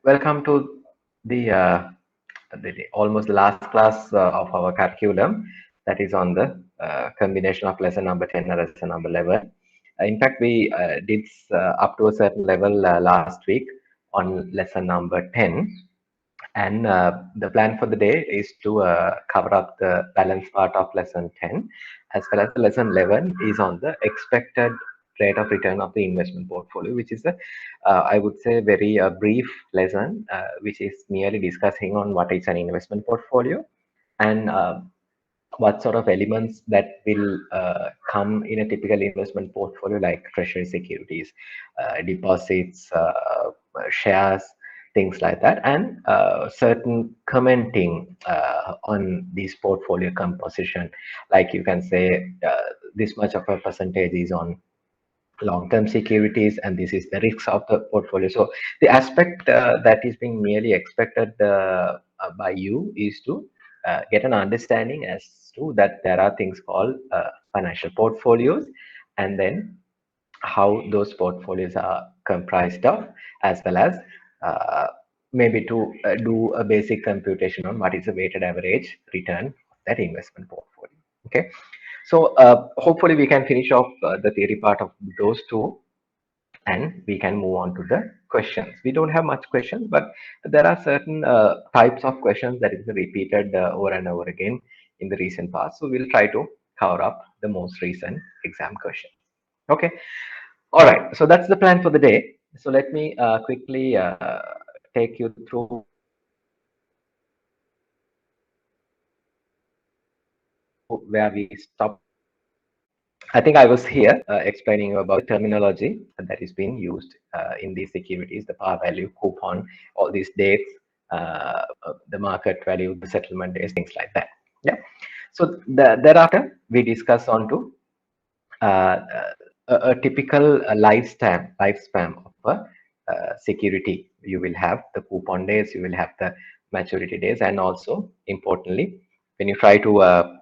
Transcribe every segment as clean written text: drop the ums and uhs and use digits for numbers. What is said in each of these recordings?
Welcome to the almost the last class of our curriculum that is on the combination of lesson number 10 and lesson number 11. In fact, we did up to a certain level last week on lesson number 10. And the plan for the day is to cover up the balance part of lesson 10, as well as the lesson 11 is on the expected rate of return of the investment portfolio, which is I would say, very brief lesson, which is merely discussing on what is an investment portfolio and what sort of elements that will come in a typical investment portfolio, like treasury securities, deposits, shares, things like that, and certain commenting on this portfolio composition. Like you can say, this much of a percentage is on long-term securities, and this is the risks of the portfolio. So the aspect that is being merely expected by you is to get an understanding as to that there are things called financial portfolios, and then how those portfolios are comprised of, as well as uh, maybe to do a basic computation on what is the weighted average return of that investment portfolio. Okay, so hopefully we can finish off the theory part of those two, and we can move on to the questions. We don't have much questions, but there are certain types of questions that is repeated over and over again in the recent past. So we'll try to cover up the most recent exam questions. Okay. All right. So that's the plan for the day. So let me quickly take you through where we stopped. I think I was here explaining about the terminology that is being used in these securities, the par value, coupon, all these dates, the market value, the settlement days, things like that. Yeah. So thereafter, we discuss on to a typical lifespan of a security. You will have the coupon days, you will have the maturity days, and also importantly, when you try to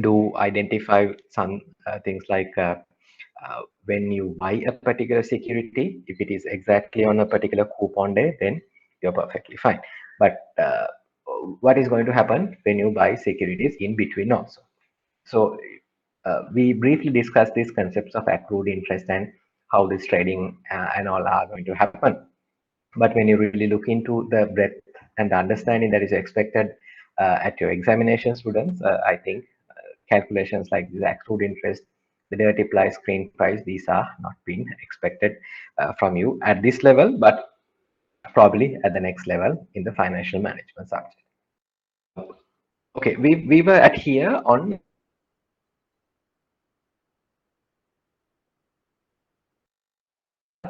do identify some things like when you buy a particular security, if it is exactly on a particular coupon day, then you're perfectly fine. But what is going to happen when you buy securities in between also? So we briefly discussed these concepts of accrued interest and how this trading and all are going to happen. But when you really look into the breadth and the understanding that is expected at your examination, students, I think calculations like this accrued interest, the dirty price, screen price, these are not being expected from you at this level, but probably at the next level in the financial management subject. Okay, we were at here on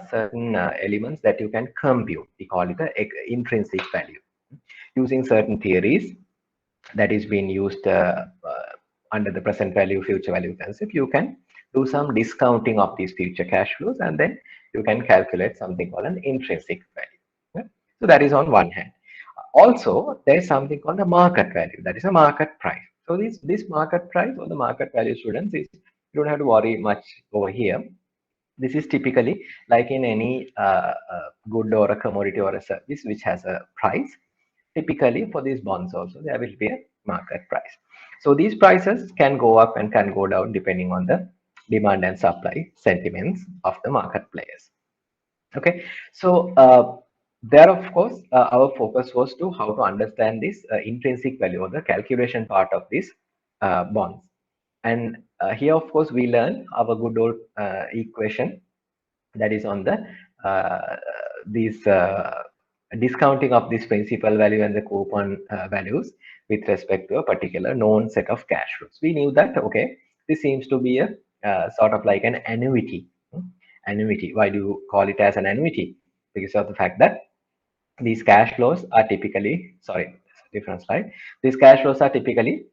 certain elements that you can compute. We call it the intrinsic value. Using certain theories that is being used under the present value, future value concept, you can do some discounting of these future cash flows, and then you can calculate something called an intrinsic value. Yeah? So that is on one hand. Also, there is something called the market value. That is a market price. So this market price or the market value, students, is you don't have to worry much over here. This is typically like in any good or a commodity or a service which has a price. Typically for these bonds also, there will be a market price. So these prices can go up and can go down depending on the demand and supply sentiments of the market players. Okay, so there, of course, our focus was to how to understand this intrinsic value or the calculation part of these bonds. And here, of course, we learn our good old equation that is on the these discounting of this principal value and the coupon values with respect to a particular known set of cash flows. We knew that, okay, this seems to be a sort of like an annuity. Annuity. Why do you call it as an annuity? Because of the fact that these cash flows are typically, sorry, different slide. These cash flows are typically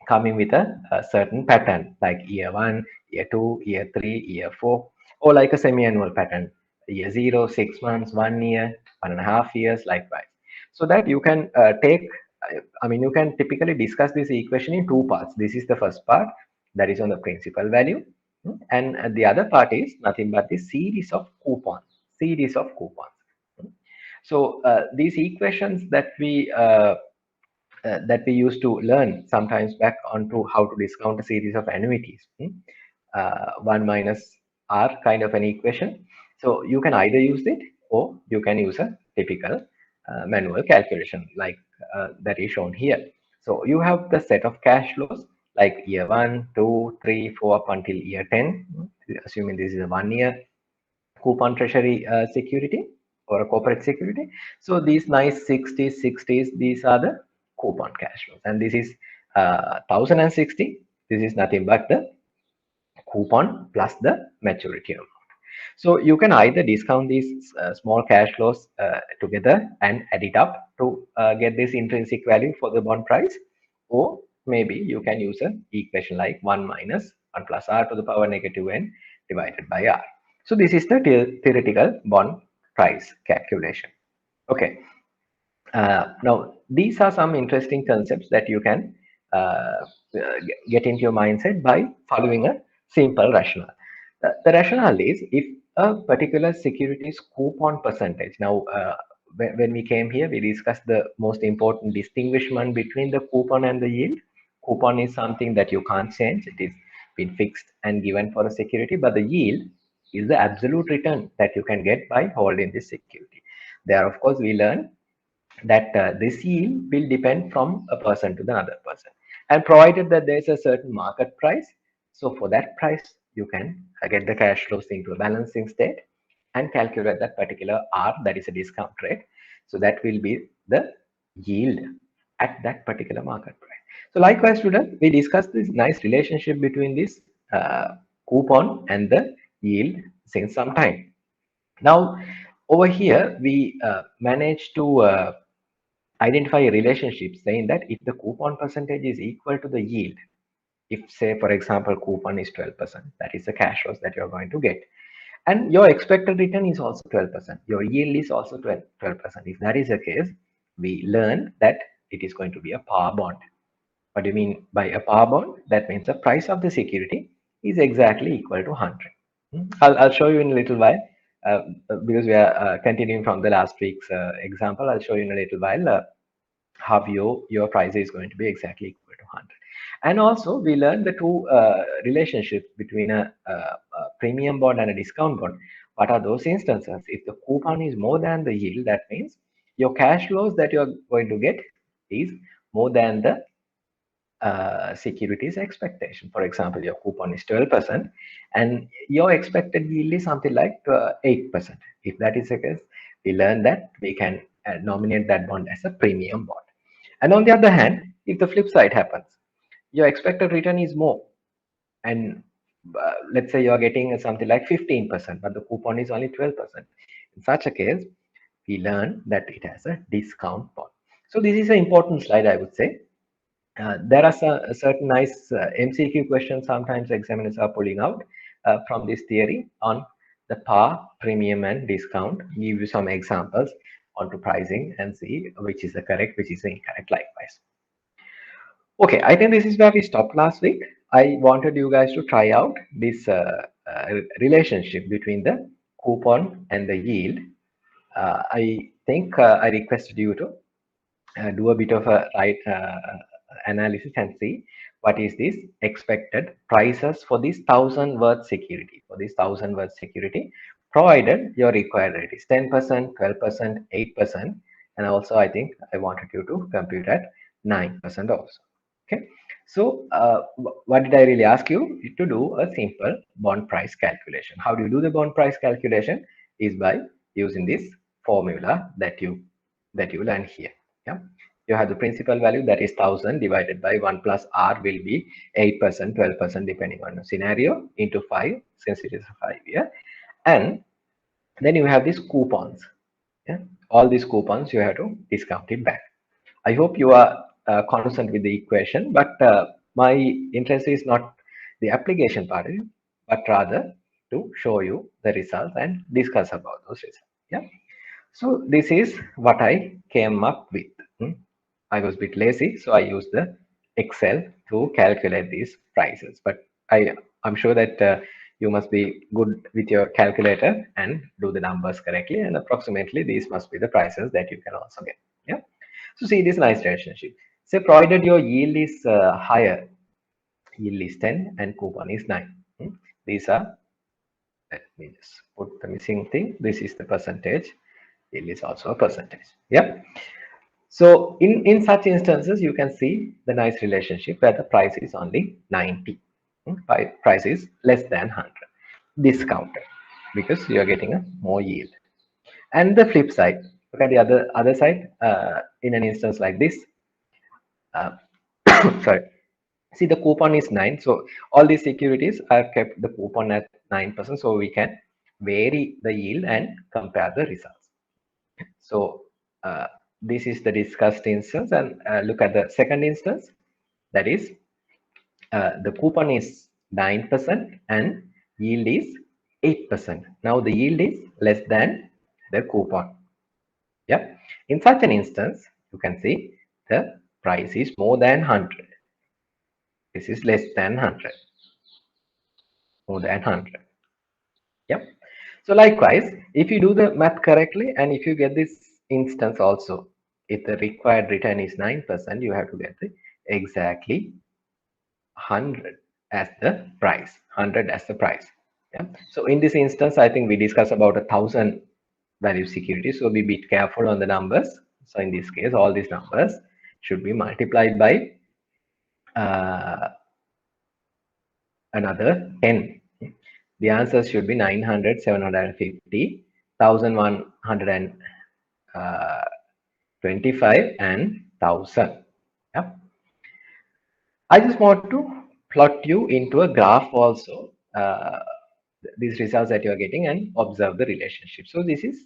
coming with a certain pattern, like year 1, year 2, year 3, year 4, or like a semi-annual pattern, year 0, 6 months, 1 year, 1.5 years, likewise. So that you can I mean, you can typically discuss this equation in two parts. This is the first part, that is on the principal value, and the other part is nothing but the series of coupons. So these equations that we used to learn sometimes back onto how to discount a series of annuities. 1 minus r kind of an equation. So you can either use it or you can use a typical manual calculation like that is shown here. So you have the set of cash flows like year 1, 2, 3, 4 up until year 10, assuming this is a 1 year coupon treasury security or a corporate security. So these nice 60s, 60s, these are the coupon cash flows. And this is 1060. This is nothing but the coupon plus the maturity amount. So you can either discount these small cash flows together and add it up to get this intrinsic value for the bond price, or maybe you can use an equation like 1 minus 1 plus r to the power negative n divided by r. So this is the theoretical bond price calculation. Okay. Now, these are some interesting concepts that you can get into your mindset by following a simple rationale. The rationale is if a particular security's coupon percentage. Now, when we came here, we discussed the most important distinguishment between the coupon and the yield. Coupon is something that you can't change. It is been fixed and given for a security, but the yield is the absolute return that you can get by holding this security. There, of course, we learn that this yield will depend from a person to the other person, and provided that there is a certain market price, so for that price you can get the cash flows into a balancing state and calculate that particular r, that is a discount rate, so that will be the yield at that particular market price. So likewise, students, we discussed this nice relationship between this coupon and the yield since some time. Now over here we managed to identify a relationship saying that if the coupon percentage is equal to the yield, if say for example coupon is 12%, that is the cash flows that you're going to get, and your expected return is also 12%, your yield is also 12%. If that is the case, we learn that it is going to be a par bond. What do you mean by a par bond? That means the price of the security is exactly equal to 100. I'll show you in a little while, uh, because we are continuing from the last week's example. I'll show you in a little while how your price is going to be exactly equal to 100. And also we learned the two relationships between a premium bond and a discount bond. What are those instances? If the coupon is more than the yield, that means your cash flows that you're going to get is more than the securities expectation. For example, your coupon is 12% and your expected yield is something like 8%. If that is the case, we learn that we can nominate that bond as a premium bond. And on the other hand, if the flip side happens, your expected return is more, and let's say you're getting something like 15%, but the coupon is only 12%. In such a case, we learn that it has a discount bond. So this is an important slide, I would say. There are certain nice MCQ questions sometimes examiners are pulling out from this theory on the par, premium, and discount. Give you some examples onto pricing and see which is the correct, which is the incorrect likewise. Okay, I think this is where we stopped last week. I wanted you guys to try out this relationship between the coupon and the yield. I think I requested you to do a bit of a right analysis and see what is this expected prices for this 1,000 worth security, provided your required rate is 10%, 12%, 8%, and also I think I wanted you to compute at 9% also. Okay, so what did I really ask you? To do a simple bond price calculation. How do you do the bond price calculation? Is by using this formula that you learn here. Yeah, you have the principal value, that is 1,000, divided by 1 plus r will be 8%, 12% depending on the scenario, into 5 since it is a 5-year, and then you have these coupons. Yeah, all these coupons you have to discount it back. I hope you are consistent with the equation, but my interest is not the application part of it, but rather to show you the results and discuss about those results. Yeah. So this is what I came up with. I was a bit lazy, so I used the Excel to calculate these prices. But I'm sure that You must be good with your calculator and do the numbers correctly, and approximately these must be the prices that you can also get. Yeah. So see this nice relationship. Say provided your yield is higher, yield is 10 and coupon is 9. These are, let me just put the missing thing. This is the percentage. Yield is also a percentage. Yeah. So in such instances, you can see the nice relationship where the price is only 90. Price is less than 100. Discounted because you are getting a more yield. And the flip side, look at the other side. In an instance like this, uh, sorry, see the coupon is 9. So all these securities are kept the coupon at 9%. So we can vary the yield and compare the results. So this is the discussed instance, and look at the second instance. That is, the coupon is 9% and yield is 8%. Now the yield is less than the coupon. Yeah. In such an instance, you can see the price is more than 100. This is less than 100. More than 100. Yeah. So likewise, if you do the math correctly and if you get this instance also, if the required return is 9%, you have to get the exactly 100 as the price. 100 as the price. Yeah. So in this instance, I think we discussed about 1,000 value securities. So be a bit careful on the numbers. So in this case, all these numbers should be multiplied by uh, another 10. The answers should be 900, 750, 1125 and 1000. Yeah. I just want to plot you into a graph also, these results that you are getting, and observe the relationship. So this is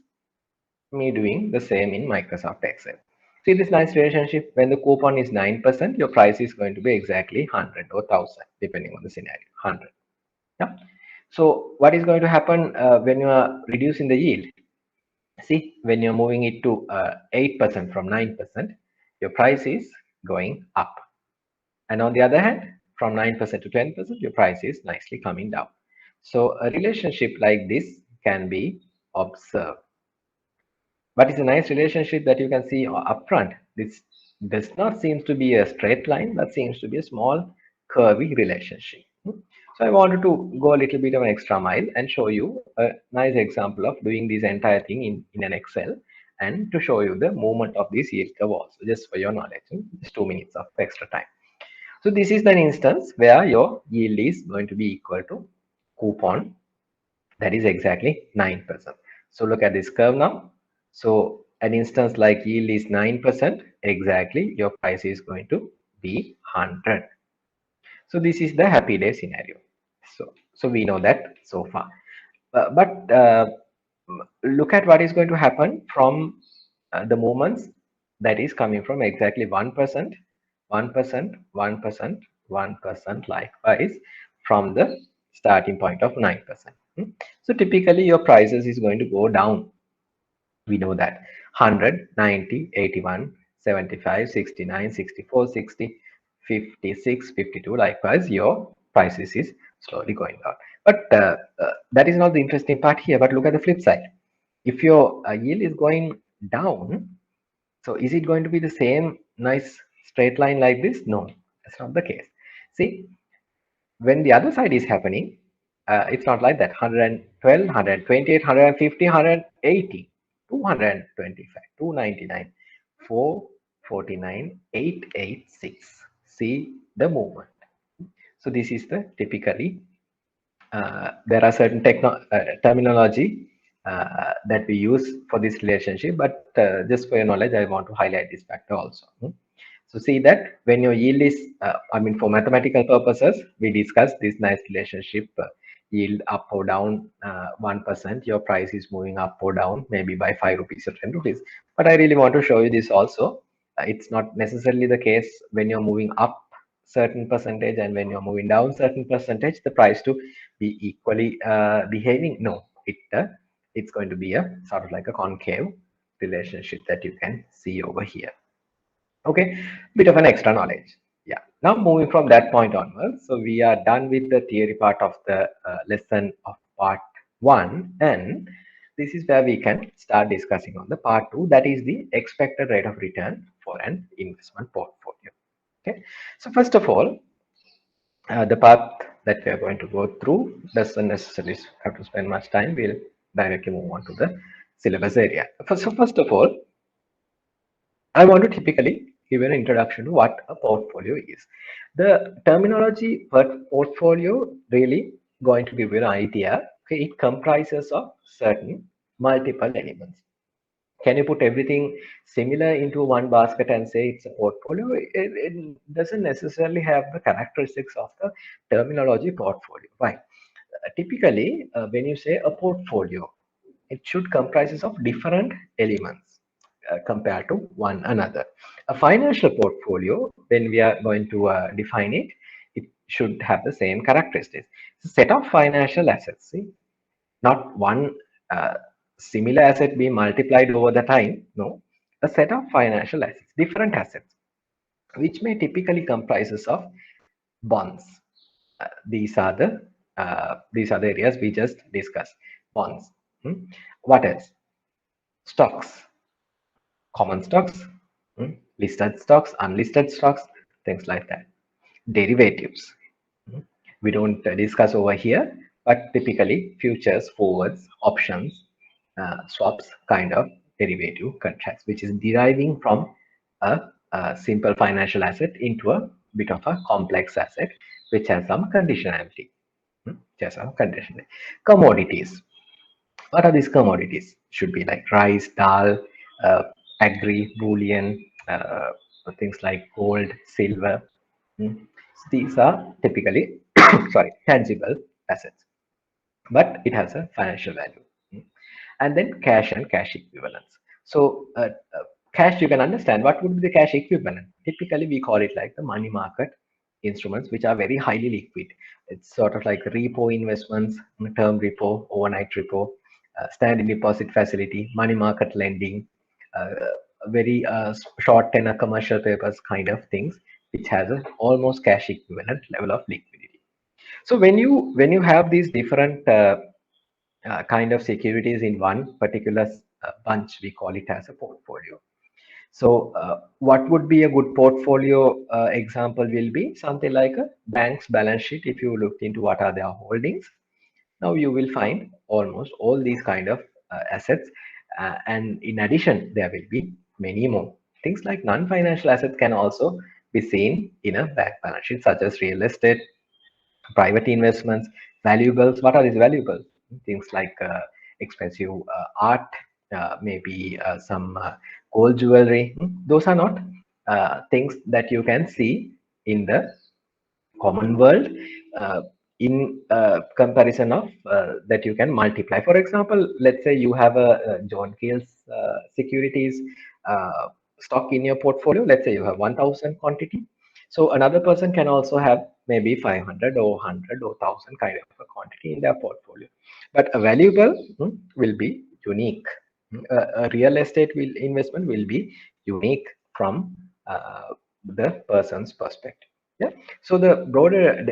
me doing the same in Microsoft Excel. See this nice relationship. When the coupon is 9%, your price is going to be exactly 100 or 1000 depending on the scenario. 100. Yeah. So what is going to happen when you are reducing the yield? See, when you're moving it to 8% from 9%, your price is going up. And on the other hand, from 9% to 10%, your price is nicely coming down. So a relationship like this can be observed. But it's a nice relationship that you can see upfront. This does not seem to be a straight line, but seems to be a small curvy relationship. So I wanted to go a little bit of an extra mile and show you a nice example of doing this entire thing in an Excel, and to show you the movement of this yield curve also, just for your knowledge. Just 2 minutes of extra time. So this is an instance where your yield is going to be equal to coupon, that is exactly 9%. So look at this curve now. So an instance like yield is 9%, exactly your price is going to be 100. So this is the happy day scenario. So we know that so far. But look at what is going to happen from the movements that is coming from exactly 1%, 1%, 1%, 1%, likewise from the starting point of 9%. So typically your prices is going to go down. We know that 100, 90, 81, 75, 69, 64, 60, 56, 52. Likewise, your prices is slowly going down. But that is not the interesting part here. But look at the flip side. If your yield is going down, so is it going to be the same nice straight line like this? No, that's not the case. See, when the other side is happening, it's not like that. 112, 128, 150, 180, 225, 299, 449, 886. See the movement. So this is the typically, there are certain terminology that we use for this relationship, but just for your knowledge, I want to highlight this factor also. So see that when your yield is, I mean, for mathematical purposes, we discussed this nice relationship, yield up or down 1%, your price is moving up or down, maybe by 5 rupees or 10 rupees. But I really want to show you this also. It's not necessarily the case when you're moving up certain percentage and when you're moving down certain percentage, the price to be equally behaving. No, it's going to be a sort of like a concave relationship that you can see over here. Okay, bit of an extra knowledge. Yeah. Now moving from that point onwards, so we are done with the theory part of the lesson of part one, and this is where we can start discussing on the part two, that is the expected rate of return for an investment portfolio. Okay, so first of all, the path that we are going to go through doesn't necessarily have to spend much time. We'll directly move on to the syllabus area. So first of all, I want to typically give an introduction to what a portfolio is. The terminology per portfolio really going to give you an idea. Okay, it comprises of certain multiple elements. Can you put everything similar into one basket and say it's a portfolio? It doesn't necessarily have the characteristics of the terminology portfolio. Why? Typically, when you say a portfolio, it should comprises of different elements compared to one another. A financial portfolio, when we are going to define it, it should have the same characteristics. It's a set of financial assets. See, not one uh, similar asset being multiplied over the time. No, a set of financial assets, different assets, which may typically comprises of bonds. These are the areas we just discussed. Bonds. What else? Stocks, common stocks, listed stocks, unlisted stocks, things like that. Derivatives. We don't discuss over here, but typically futures, forwards, options, swaps kind of derivative contracts, which is deriving from a simple financial asset into a bit of a complex asset, which has some conditionality. Just some conditionality. Commodities. What are these commodities? Should be like rice, dal, uh, agri, bullion, things like gold, silver. Mm. These are typically, sorry, tangible assets, but it has a financial value. Mm. And then cash and cash equivalents. So cash, you can understand what would be the cash equivalent. Typically, we call it like the money market instruments, which are very highly liquid. It's sort of like repo investments, term repo, overnight repo, standing deposit facility, money market lending, uh, very short tenor commercial papers kind of things, which has a almost cash equivalent level of liquidity. So when you have these different kind of securities in one particular bunch, we call it as a portfolio. So what would be a good portfolio example will be something like a bank's balance sheet. If you looked into what are their holdings, now you will find almost all these kind of assets. And in addition, there will be many more. Things like non-financial assets can also be seen in a bank balance sheet, such as real estate, private investments, valuables. What are these valuables? Things like expensive art, maybe some gold jewelry. Those are not things that you can see in the common world in comparison of that you can multiply. For example, let's say you have a John Keel's securities stock in your portfolio. Let's say you have 1,000 quantity. So another person can also have maybe 500 or 100 or 1,000 kind of a quantity in their portfolio. But a valuable will be unique. A real estate investment will be unique from the person's perspective. Yeah. So the broader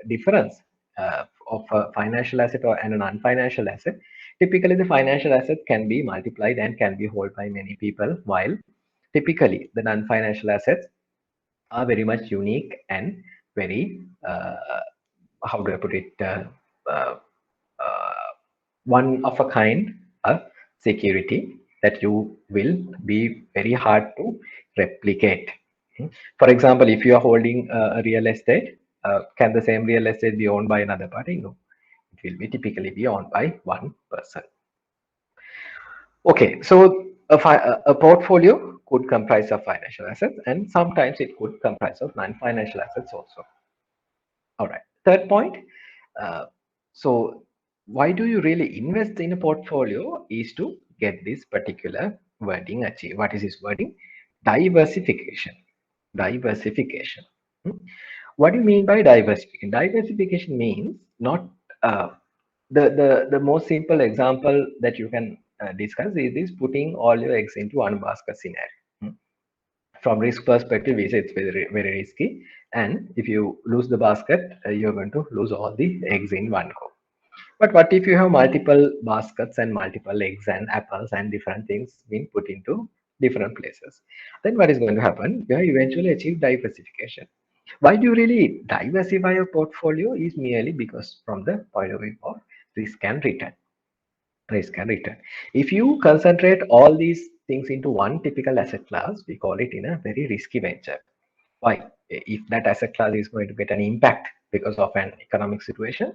difference of a financial asset and a non-financial asset, typically the financial asset can be multiplied and can be held by many people, while typically the non-financial assets are very much unique and very, how do I put it, uh, uh, one of a kind security that you will be very hard to replicate. For example, if you are holding a real estate, can the same real estate be owned by another party? No, it will be typically be owned by one person. Okay, so a portfolio could comprise of financial assets, and sometimes it could comprise of non-financial assets also. All right. Third point. Uh, so why do you really invest in a portfolio is to get this particular wording achieved. What is this wording? Diversification. Diversification. Hmm? What do you mean by diversification? Diversification means not the most simple example that you can discuss is this: putting all your eggs into one basket scenario. from risk perspective, we say it's very, very risky. And if you lose the basket, you're going to lose all the eggs in one go. But what if you have multiple baskets and multiple eggs and apples and different things being put into different places? Then what is going to happen? You eventually achieve diversification. Why do you really diversify your portfolio is merely because from the point of view of risk and return. Risk and return. If you concentrate all these things into one typical asset class, we call it in a very risky venture. Why? If that asset class is going to get an impact because of an economic situation,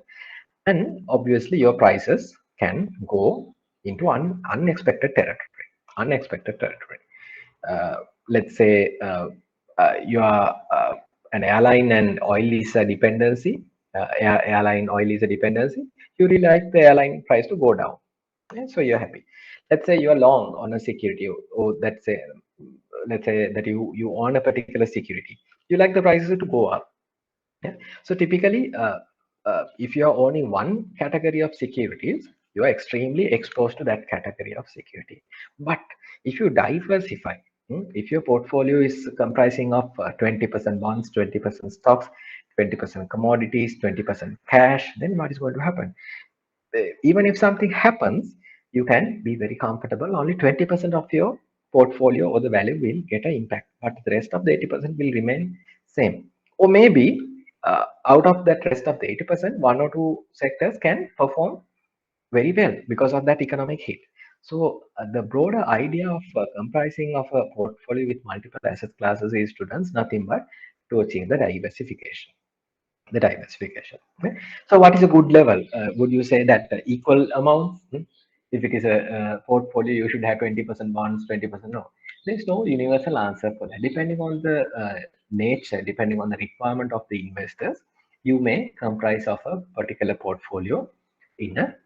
and obviously your prices can go into unexpected territory. Unexpected territory. Uh, let's say you are an airline and oil is a dependency. Airline oil is a dependency. You really like the airline price to go down, and so you're happy. Let's say you are long on a security, or let's say that you own a particular security. You like the prices to go up. Yeah. So typically, if you are owning one category of securities, you are extremely exposed to that category of security. But if you diversify, if your portfolio is comprising of 20% bonds, 20% stocks, 20% commodities, 20% cash, then what is going to happen? Even if something happens, you can be very comfortable. Only 20% of your portfolio or the value will get an impact, but the rest of the 80% will remain same. Or maybe out of that rest of the 80%, one or two sectors can perform very well because of that economic hit. So the broader idea of comprising of a portfolio with multiple asset classes is to do nothing but to achieve the diversification. The diversification. Okay. So what is a good level? Would you say that equal amounts? If it is a portfolio, you should have 20% bonds, 20% no. There's no universal answer for that. Depending on the nature, depending on the requirement of the investors, you may comprise of a particular portfolio in a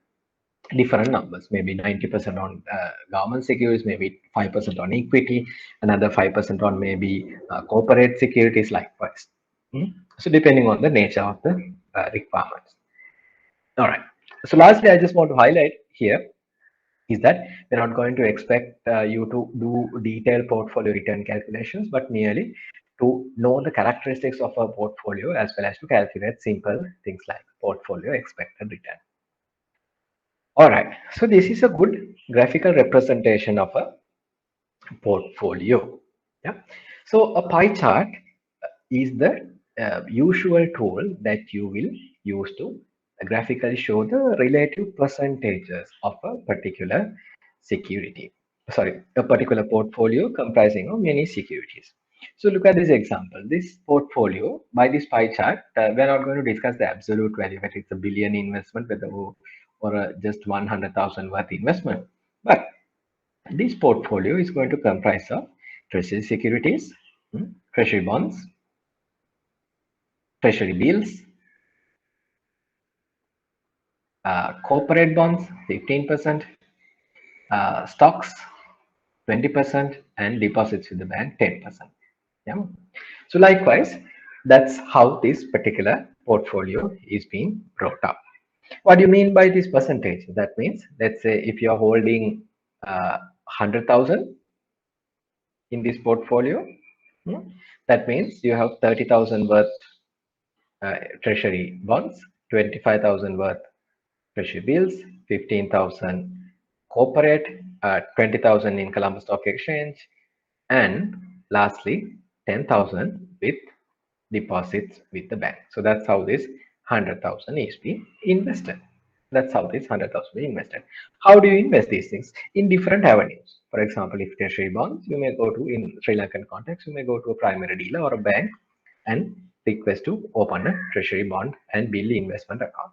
different numbers, maybe 90% on government securities, maybe 5% on equity, another 5% on maybe corporate securities likewise. So depending on the nature of the requirements. All right. So lastly, I just want to highlight here is that we're not going to expect you to do detailed portfolio return calculations, but merely to know the characteristics of a portfolio as well as to calculate simple things like portfolio expected return. All right, so this is a good graphical representation of a portfolio. Yeah. So a pie chart is the usual tool that you will use to graphically show the relative percentages of a particular security. Sorry, a particular portfolio comprising of many securities. So look at this example. This portfolio, by this pie chart, we're not going to discuss the absolute value, whether it's a billion investment, whether or just 100,000 worth investment. But this portfolio is going to comprise of treasury securities, treasury bonds, treasury bills, corporate bonds 15%, stocks 20%, and deposits with the bank 10%. Yeah. So likewise, that's how this particular portfolio is being brought up. What do you mean by this percentage? That means, let's say if you're holding 100,000 in this portfolio, that means you have 30,000 worth treasury bonds, 25,000 worth treasury bills, 15,000 corporate, 20,000 in Colombo Stock Exchange, and lastly 10,000 with deposits with the bank. So that's how this 100,000 is being invested. That's how this 100,000 is invested. How do you invest these things? In different avenues. For example, if treasury bonds, you may go to, in Sri Lankan context, you may go to a primary dealer or a bank and request to open a treasury bond and bill investment account.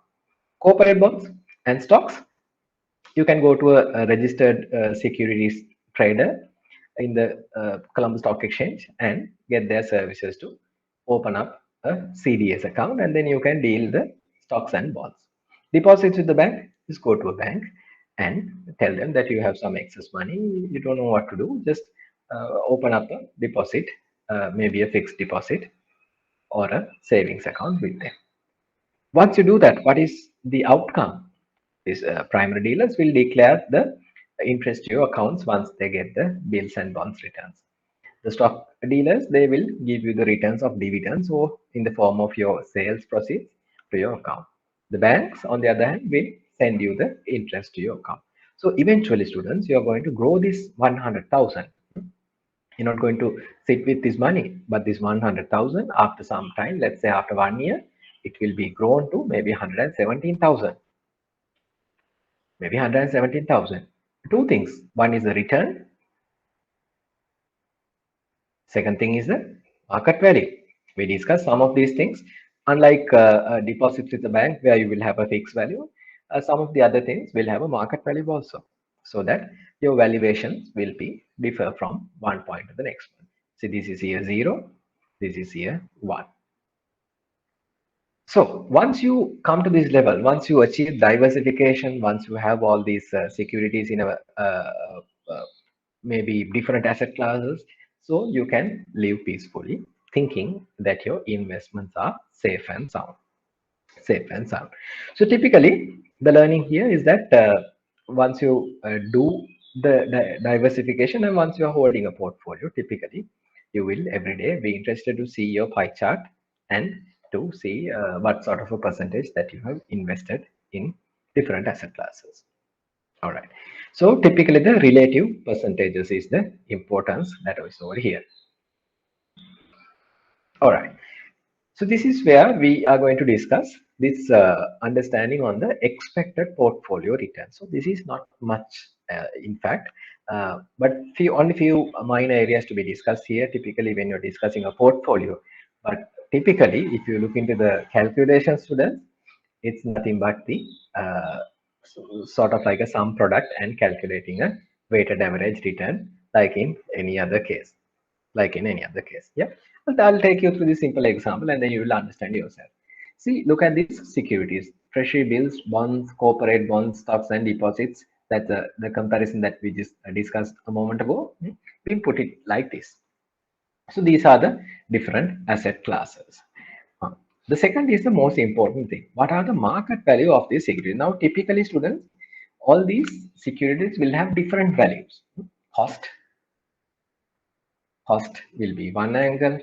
Corporate bonds and stocks, you can go to a registered securities trader in the Colombo Stock Exchange and get their services to open up a CDS account, and then you can deal the stocks and bonds. Deposits with the bank, just go to a bank and tell them that you have some excess money, you don't know what to do, just open up a deposit, maybe a fixed deposit or a savings account with them. Once you do that, what is the outcome? These primary dealers will declare the interest to your accounts once they get the bills and bonds returns. The stock dealers, they will give you the returns of dividends or in the form of your sales proceeds to your account. The banks, on the other hand, will send you the interest to your account. So eventually, students, you are going to grow this 100,000. You're not going to sit with this money, but this 100,000 after some time, let's say after 1 year, it will be grown to maybe 117,000. Maybe 117,000. Two things. One is the return. Second thing is the market value. We discussed some of these things. Unlike deposits with the bank where you will have a fixed value, some of the other things will have a market value also. So that your valuations will be differ from one point to the next one. See, this is here 0, this is here 1. So once you come to this level, once you achieve diversification, once you have all these securities in a uh, maybe different asset classes, so you can live peacefully, thinking that your investments are safe and sound. Safe and sound. So typically, the learning here is that once you do the diversification and once you are holding a portfolio, typically you will every day be interested to see your pie chart and to see what sort of a percentage that you have invested in different asset classes. All right. So typically the relative percentages is the importance that is over here. All right. So this is where we are going to discuss this understanding on the expected portfolio return. So this is not much, in fact, but only few minor areas to be discussed here. Typically, when you're discussing a portfolio, but typically, if you look into the calculation, students, it's nothing but the sort of like a sum product and calculating a weighted average return, like in any other case. Like in any other case. Yeah. But I'll take you through this simple example and then you will understand yourself. See, look at these securities, treasury bills, bonds, corporate bonds, stocks, and deposits. That's the comparison that we just discussed a moment ago. We put it like this. So these are the different asset classes. Uh, The second is the most important thing. What are the market value of these securities? Now, typically, students, all these securities will have different values. Cost, cost will be one angle.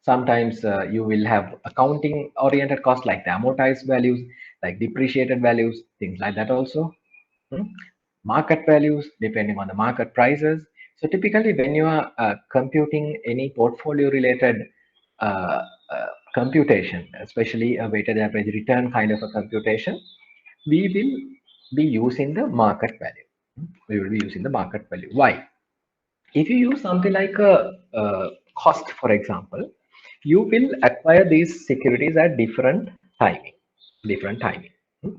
Sometimes you will have accounting oriented cost like the amortized values, like depreciated values, things like that also. Hmm. Market values depending on the market prices. So typically when you are computing any portfolio related uh, computation, especially a weighted average return kind of a computation, we will be using the market value. We will be using the market value. Why? If you use something like a cost, for example, you will acquire these securities at different timing. Hmm.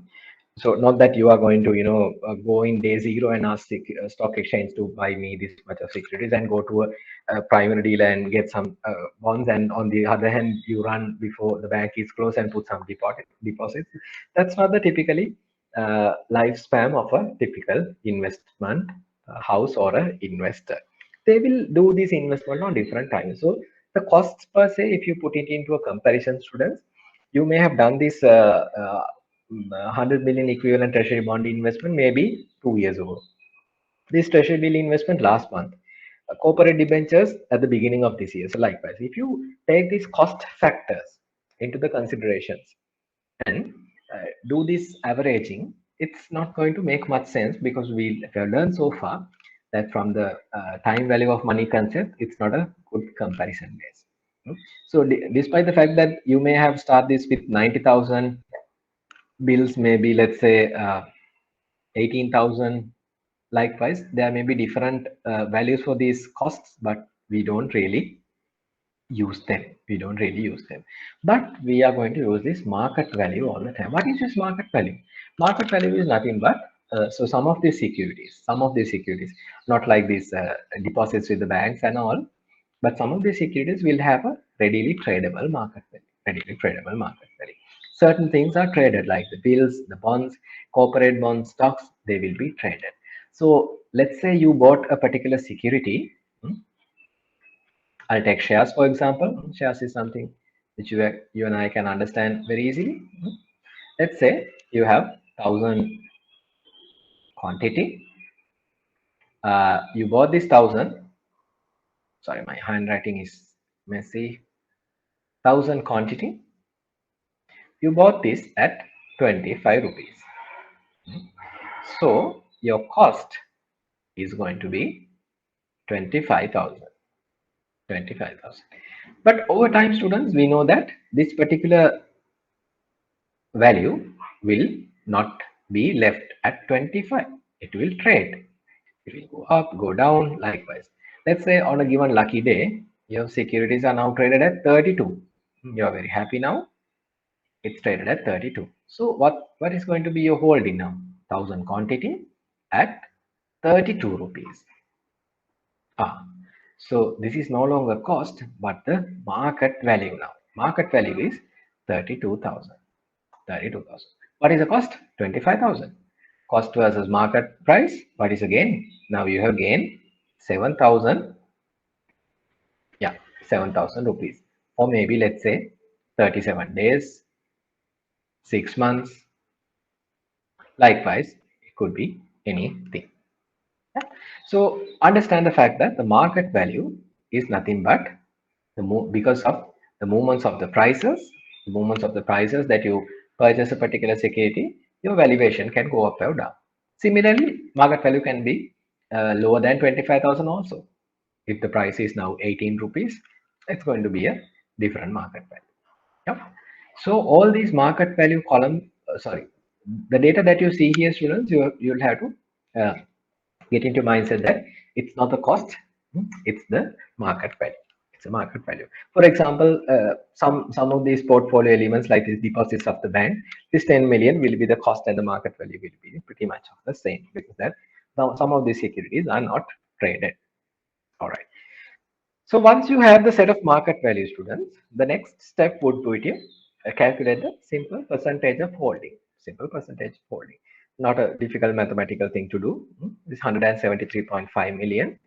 So not that you are going to, go in day zero and ask stock exchange to buy me this much of securities and go to a primary dealer and get some bonds. And on the other hand, you run before the bank is closed and put some deposits. That's not the typically lifespan of a typical investment house or a investor. They will do this investment on different times. So the costs per se, if you put it into a comparison, students, you may have done this 100 million equivalent treasury bond investment maybe 2 years ago. This treasury bill investment last month. Corporate debentures at the beginning of this year. So likewise, if you take these cost factors into the considerations and do this averaging, it's not going to make much sense because we have learned so far that from the time value of money concept, it's not a good comparison base. So despite the fact that you may have started this with 90,000 bills, maybe let's say 18,000. Likewise, there may be different values for these costs, but we don't really use them. We don't really use them. But we are going to use this market value all the time. What is this market value? Market value is nothing but so some of these securities, not like these deposits with the banks and all, but some of these securities will have a readily tradable market value. Readily tradable market value. Certain things are traded, like the bills, the bonds, corporate bonds, stocks, they will be traded. So let's say you bought a particular security. I'll take shares, for example. Shares is something which you and I can understand very easily. Let's say you have 1,000 quantity. You bought this 1,000 sorry, my handwriting is messy. 1,000 quantity. You bought this at 25 rupees. So your cost is going to be 25,000. 25,000. But over time, students, we know that this particular value will not be left at 25. It will trade. It will go up, go down, likewise. Let's say on a given lucky day, your securities are now traded at 32. You are very happy now. It's traded at 32. So what is going to be your holding now? 1,000 quantity at 32 rupees. So this is no longer cost, but the market value now. Market value is 32,000. 32,000. What is the cost? 25,000. Cost versus market price. What is the gain? Now you have gained 7,000. Yeah, 7,000 rupees. Or maybe let's say 37 days, 6 months. Likewise, it could be anything. Yeah. So understand the fact that the market value is nothing but because of the movements of the prices that you purchase a particular security, your valuation can go up or down. Similarly, market value can be lower than 25,000 also. If the price is now 18 rupees, it's going to be a different market value. Yep. So all these market value column, the data that you see here, students, you'll have to uh, get into mindset that it's not the cost, it's the market value. It's a market value. For example, some of these portfolio elements like these deposits of the bank, this 10 million will be the cost and the market value will be pretty much of the same, because that now some of these securities are not traded. All right. So once you have the set of market value, students, the next step would be to calculate the simple percentage of holding. Simple percentage of holding. Not a difficult mathematical thing to do. This 173.5 million.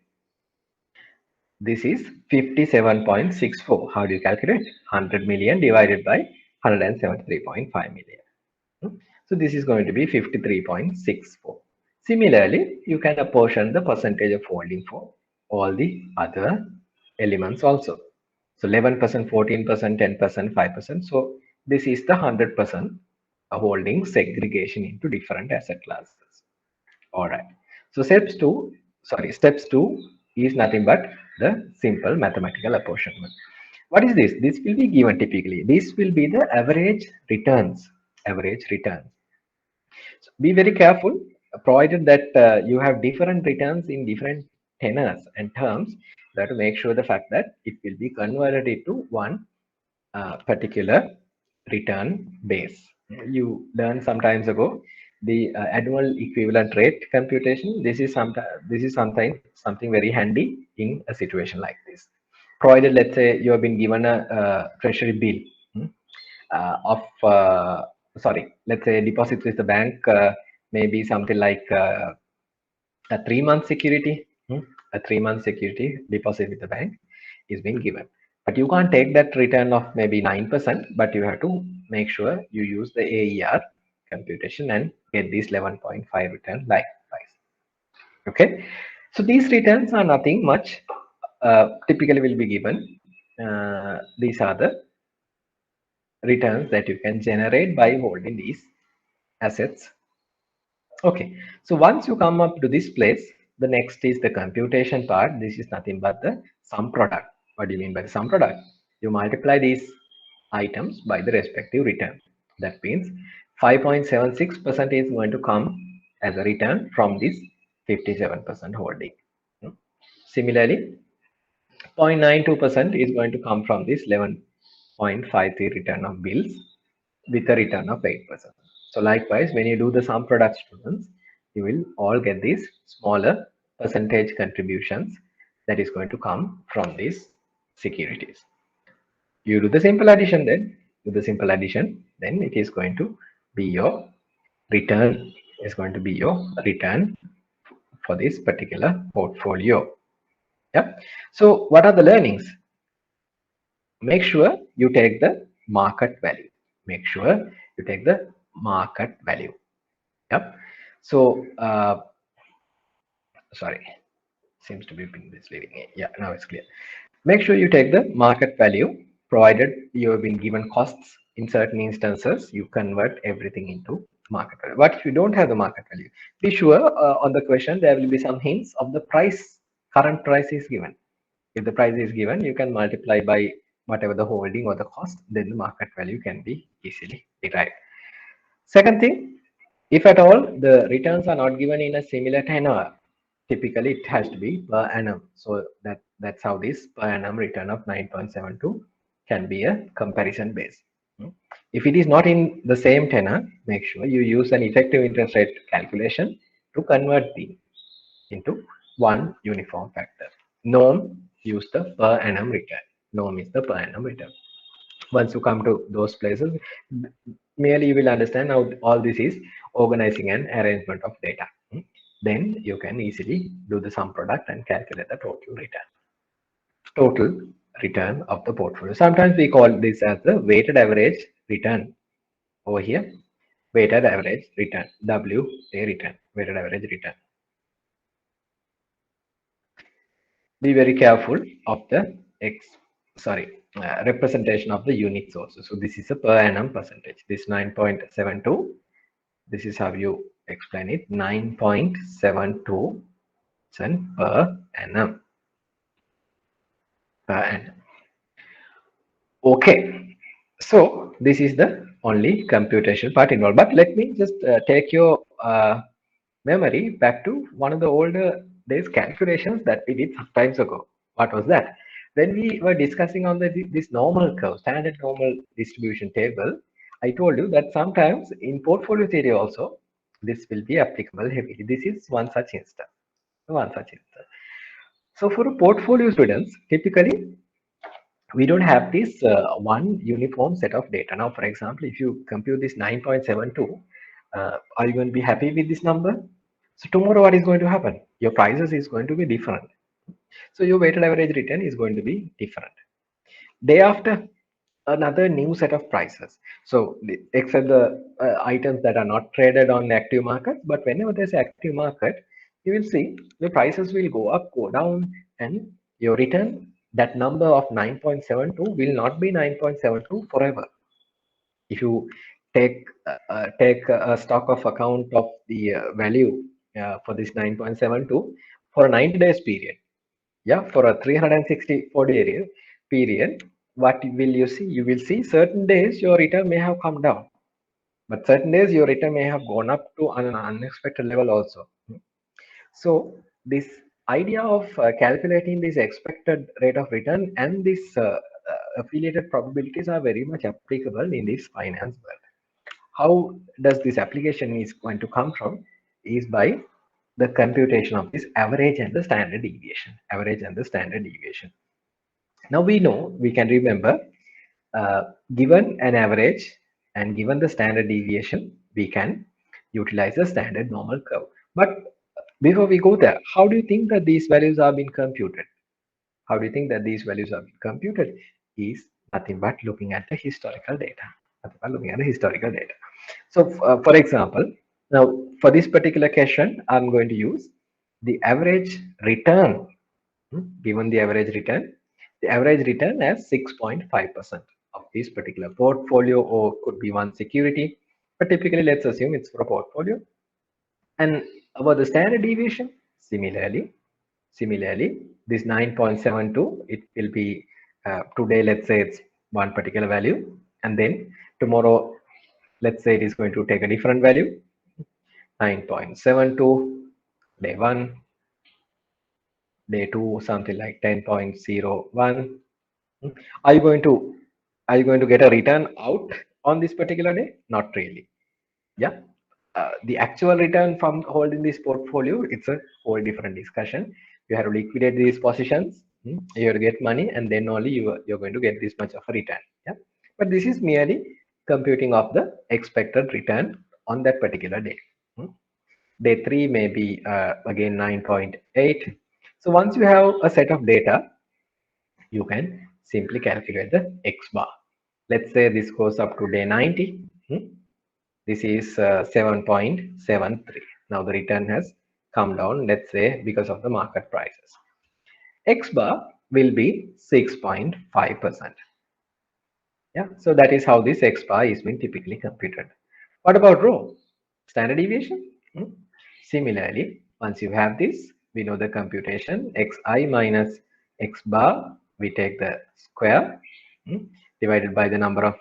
This is 57.64. How do you calculate? 100 million divided by 173.5 million. So this is going to be 53.64. Similarly, you can apportion the percentage of holding for all the other elements also. So 11%, 14%, 10%, 5%. So this is the 100% holding segregation into different asset classes. All right. So steps two is nothing but the simple mathematical apportionment. What is this? This will be given typically. This will be the average returns. Average returns. So be very careful, provided that you have different returns in different tenors and terms. You have to make sure the fact that it will be converted into one particular return base. You learned some times ago the annual equivalent rate computation. This is something very handy in a situation like this. Provided, let's say you have been given a treasury bill of sorry, let's say deposit with the bank, maybe something like a 3 month security, a 3 month security deposit with the bank is being given. But you can't take that return of maybe 9%, but you have to make sure you use the AER computation and get these 11.5 return likewise. Okay, so these returns are nothing much, typically will be given. These are the returns that you can generate by holding these assets. Okay, so once you come up to this place, the next is the computation part. This is nothing but the sum product. What do you mean by the sum product? You multiply these items by the respective return. That means 5.76% is going to come as a return from this 57% holding. Similarly, 0.92% is going to come from this 11.53 return of bills with a return of 8%. So likewise, when you do the sum product, students, you will all get these smaller percentage contributions that is going to come from these securities. You do the simple addition, then it is going to be your return, is going to be your return for this particular portfolio. Yeah. So what are the learnings? Make sure you take the market value. Make sure you take the market value. Yep. So sorry. seems to be being misleading. Yeah, now it's clear. Make sure you take the market value, provided you have been given costs. In certain instances, you convert everything into market value. But if you don't have the market value, be sure on the question there will be some hints of the price. Current price is given. If the price is given, you can multiply by whatever the holding or the cost, then the market value can be easily derived. Second thing, if at all the returns are not given in a similar tenor, typically it has to be per annum. So that's how this per annum return of 9.72 can be a comparison base. If it is not in the same tenor, make sure you use an effective interest rate calculation to convert the into one uniform factor. Norm, use the per annum return. Norm is the per annum return. Once you come to those places, merely you will understand how all this is organizing and arrangement of data. Then you can easily do the sum product and calculate the total return. Total return of the portfolio. Sometimes we call this as the weighted average return. Over here, weighted average return, WA return, weighted average return. Be very careful of the representation of the unit sources. So this is a per annum percentage. This 9.72. This is how you explain it. 9.72 per annum. Per annum. Okay. So this is the only computation part involved. But let me just take your memory back to one of the older days calculations that we did some times ago. What was that? When we were discussing on this normal curve, standard normal distribution table, I told you that sometimes in portfolio theory also, this will be applicable heavily. This is one such instance. One such instance. So for a portfolio students, typically we don't have this one uniform set of data. Now, for example, if you compute this 9.72, are you going to be happy with this number? So tomorrow what is going to happen? Your prices is going to be different. So your weighted average return is going to be different. Day after, another new set of prices. So except the items that are not traded on active market, but whenever there's active market, you will see the prices will go up, go down, and your return, that number of 9.72 will not be 9.72 forever. If you take a stock of account of the value for this 9.72 for a 90 days period, yeah, for a 364-day period, what will you see? You will see certain days your return may have come down, but certain days your return may have gone up to an unexpected level also. So this idea of calculating this expected rate of return and this affiliated probabilities are very much applicable in this finance world. How does this application is going to come from is by the computation of this average and the standard deviation. Average and the standard deviation. Now we know, we can remember, given an average and given the standard deviation, we can utilize the standard normal curve. But before we go there, how do you think that these values are being computed? How do you think that these values are being computed? Is nothing but looking at the historical data. Nothing but looking at the historical data. So, for example, now for this particular question, I'm going to use the average return. Given the average return as 6.5% of this particular portfolio, or could be one security, but typically let's assume it's for a portfolio. And about the standard deviation, similarly, this 9.72, it will be today, let's say it's one particular value, and then tomorrow, let's say it is going to take a different value, 9.72, day 1, day 2, something like 10.01. Are you going to get a return out on this particular day? Not really. Yeah. The actual return from holding this portfolio, it's a whole different discussion. You have to liquidate these positions, you have to get money, and then only you're going to get this much of a return. Yeah. But this is merely computing of the expected return on that particular day. Day 3 may be again 9.8. So once you have a set of data, you can simply calculate the X bar. Let's say this goes up to day 90. This is 7.73. Now the return has come down, let's say because of the market prices. X bar will be 6.5%. Yeah, so that is how this X bar is being typically computed. What about rho? Standard deviation? Similarly, once you have this, we know the computation xi minus x bar, we take the square divided by the number of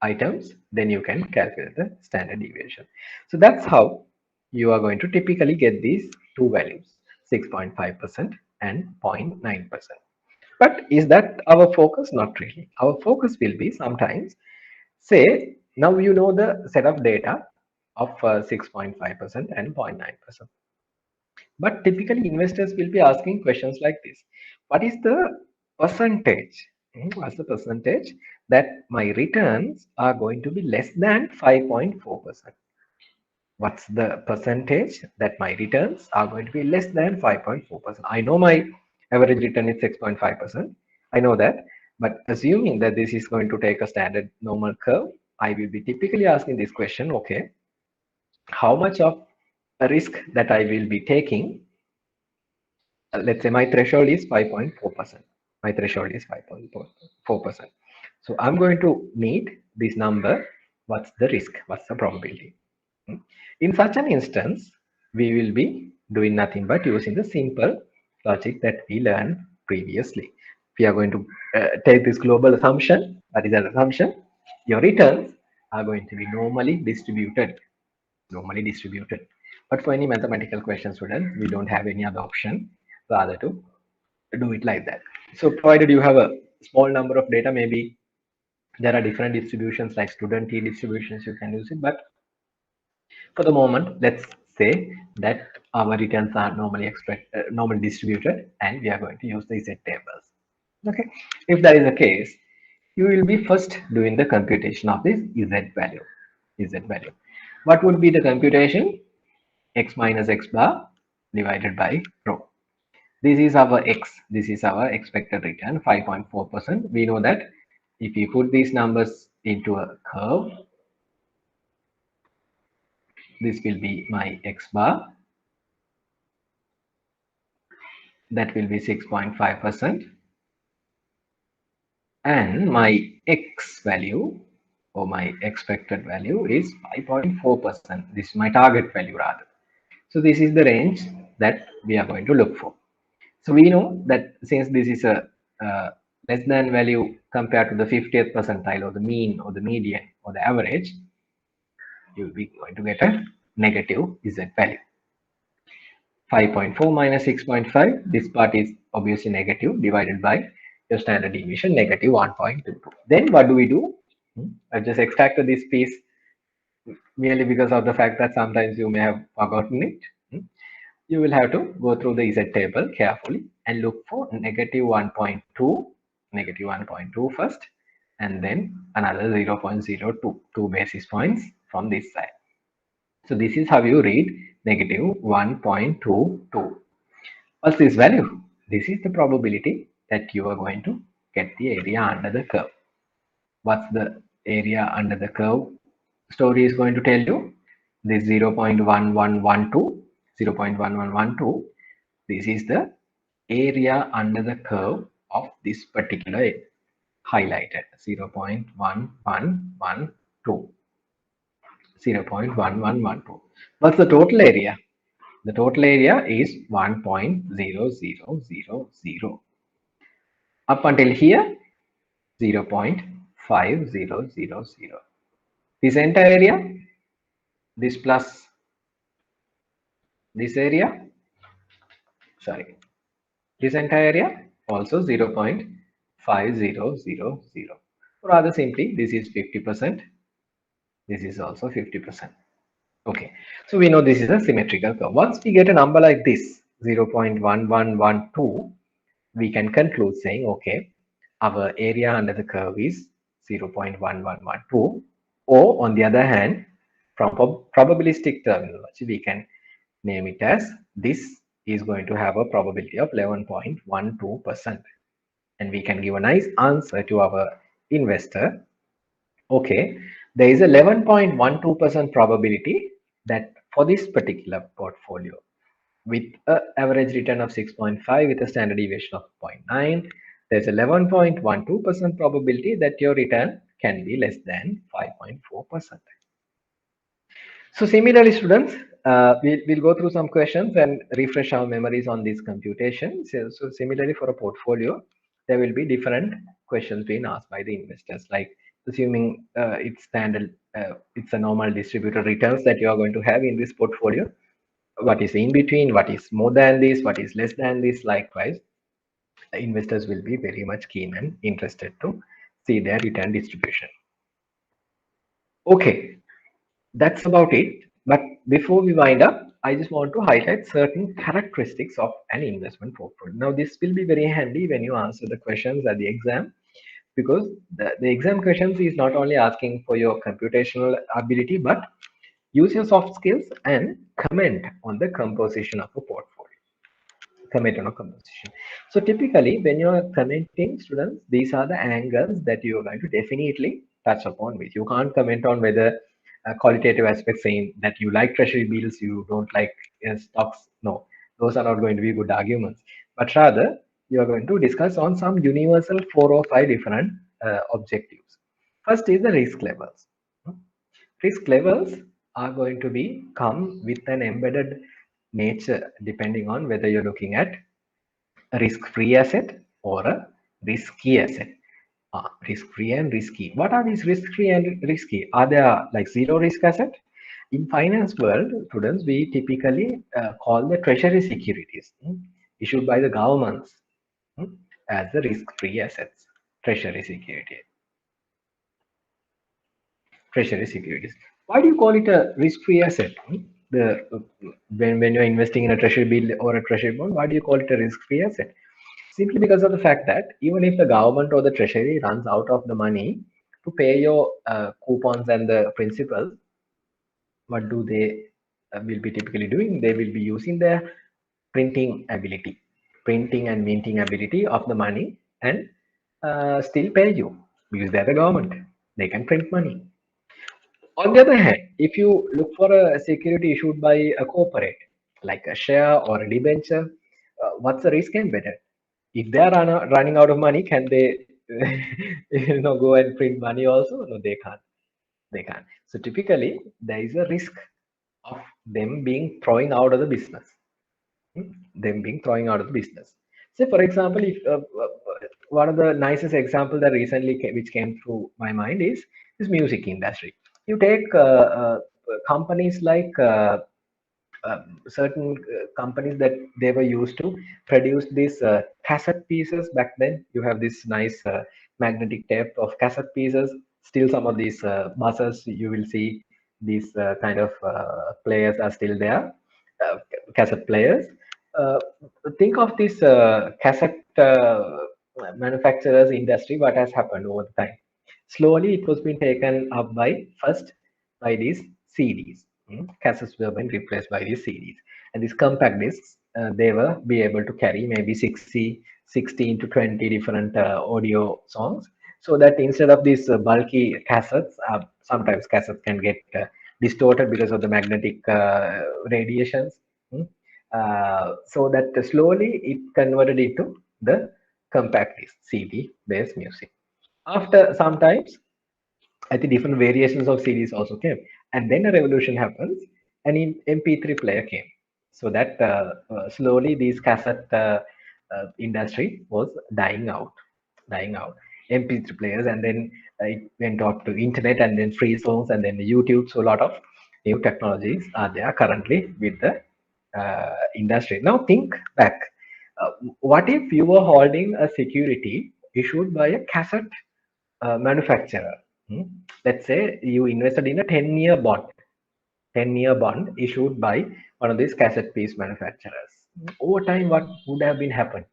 items, then you can calculate the standard deviation. So that's how you are going to typically get these two values, 6.5% and 0.9%. But is that our focus? Not really. Our focus will be sometimes, say, now you know the set of data of 6.5% and 0.9%. But typically investors will be asking questions like this. What is the percentage? What's the percentage that my returns are going to be less than 5.4%? What's the percentage that my returns are going to be less than 5.4%? I know my average return is 6.5%. I know that. But assuming that this is going to take a standard normal curve, I will be typically asking this question, okay, how much of a risk that I will be taking? Let's say my threshold is 5.4%. My threshold is 5.4%. So I'm going to need this number. What's the risk? What's the probability? In such an instance, we will be doing nothing but using the simple logic that we learned previously. We are going to take this global assumption. That is an assumption. Your returns are going to be normally distributed. Normally distributed. But for any mathematical question student, we don't have any other option rather to do it like that. So provided you have a small number of data, maybe there are different distributions like student T distributions, you can use it. But for the moment, let's say that our returns are normally distributed and we are going to use the Z tables. Okay, if that is the case, you will be first doing the computation of this Z value. Z value. What would be the computation? X minus X bar divided by rho. This is our X. This is our expected return, 5.4%. We know that if you put these numbers into a curve, this will be my X bar. That will be 6.5%. And my X value or my expected value is 5.4%. This is my target value rather. So this is the range that we are going to look for. So we know that since this is a less than value compared to the 50th percentile or the mean or the median or the average, you will be going to get a negative Z value. 5.4 minus 6.5, this part is obviously negative, divided by your standard deviation, negative 1.22. Then what do we do? I just extracted this piece merely because of the fact that sometimes you may have forgotten it. You will have to go through the Z table carefully and look for negative 1.2 first, and then another 0.02, 2 basis points from this side. So this is how you read negative 1.22. What's this value? This is the probability that you are going to get the area under the curve. What's the area under the curve story is going to tell you? This 0.1112, 0.1112, this is the area under the curve of this particular highlighted 0.1112. 0.1112. What's the total area? The total area is 1.0000. Up until here, 0.5000. This entire area, this plus this area, sorry, this entire area also 0.5000. Rather simply, this is 50%. This is also 50%. Okay, so we know this is a symmetrical curve. Once we get a number like this, 0.1112, we can conclude saying, okay, our area under the curve is 0.1112, or on the other hand, from probabilistic terminology, we can name it as this is going to have a probability of 11.12%. And we can give a nice answer to our investor. Okay, there is 11.12% probability that for this particular portfolio, with an average return of 6.5 with a standard deviation of 0.9. There's 11.12% probability that your return can be less than 5.4%. So similarly, students, we'll go through some questions and refresh our memories on these computations. So similarly, for a portfolio, there will be different questions being asked by the investors, like assuming it's standard, it's a normal distributed returns that you are going to have in this portfolio. What is in between, what is more than this, what is less than this. Likewise, investors will be very much keen and interested to see their return distribution. Okay, that's about it. But before we wind up, I just want to highlight certain characteristics of an investment portfolio. Now, this will be very handy when you answer the questions at the exam, because the exam questions is not only asking for your computational ability, but use your soft skills and comment on the composition of a portfolio. Comment on a composition. So typically, when you are commenting, students, these are the angles that you are going to definitely touch upon with. You can't comment on whether qualitative aspects saying that you like treasury bills, you don't like stocks. No, those are not going to be good arguments. But rather, you are going to discuss on some universal 4 or 5 different objectives. First is the risk levels. Risk levels are going to be come with an embedded nature depending on whether you're looking at a risk-free asset or a risky asset. Risk-free and risky. What are these risk-free and risky? Are there like zero risk asset? In finance world, students, we typically call the treasury securities issued by the governments as the risk-free assets. Treasury security. Treasury securities. Why do you call it a risk-free asset? The when you're investing in a treasury bill or a treasury bond, why do you call it a risk-free asset? Simply because of the fact that even if the government or the treasury runs out of the money to pay your coupons and the principal, what do they will be typically doing? They will be using their printing ability, printing and minting ability of the money, and still pay you because they're the government. They can print money. On the other hand, if you look for a security issued by a corporate, like a share or a debenture, what's the risk embedded? If they are running out of money, can they go and print money also? No, they can't. They can't. So typically, there is a risk of them being thrown out of the business. Them being thrown out of the business. Say, for example, if one of the nicest example that recently which came through my mind is this music industry. You take companies like certain companies that they were used to produce these cassette pieces back then. You have this nice magnetic tape of cassette pieces. Still, some of these buses you will see these kind of players are still there, uh, cassette players. Uh, think of this cassette manufacturers industry. What has happened over the time? Slowly, it was being taken up by first by these CDs. Cassettes were being replaced by these CDs, and these compact discs they were be able to carry maybe 16 to 20 different audio songs. So that instead of these bulky cassettes, sometimes cassettes can get distorted because of the magnetic radiations. So that slowly it converted into the compact disc CD based music. After sometimes I think different variations of CDs also came, and then a revolution happens, and in MP3 player came. So that slowly these cassette industry was dying out, dying out. MP3 players, and then it went on to internet, and then free songs, and then YouTube. So a lot of new technologies are there currently with the industry. Now think back. What if you were holding a security issued by a cassette manufacturer? Hmm? Let's say you invested in a 10-year bond, 10-year bond issued by one of these cassette piece manufacturers. Over time, what would have been happened?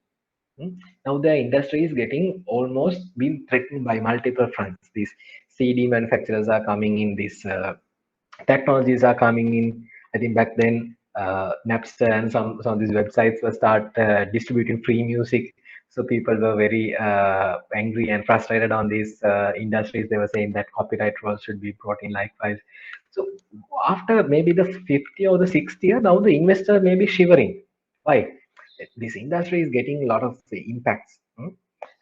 Hmm? Now the industry is getting almost been threatened by multiple fronts. These CD manufacturers are coming in, these technologies are coming in. I think back then Napster and some of these websites were start distributing free music. So people were very angry and frustrated on these industries. They were saying that copyright rules should be brought in likewise. So after maybe the fifth year or the sixth year, now the investor may be shivering. Why? This industry is getting a lot of impacts.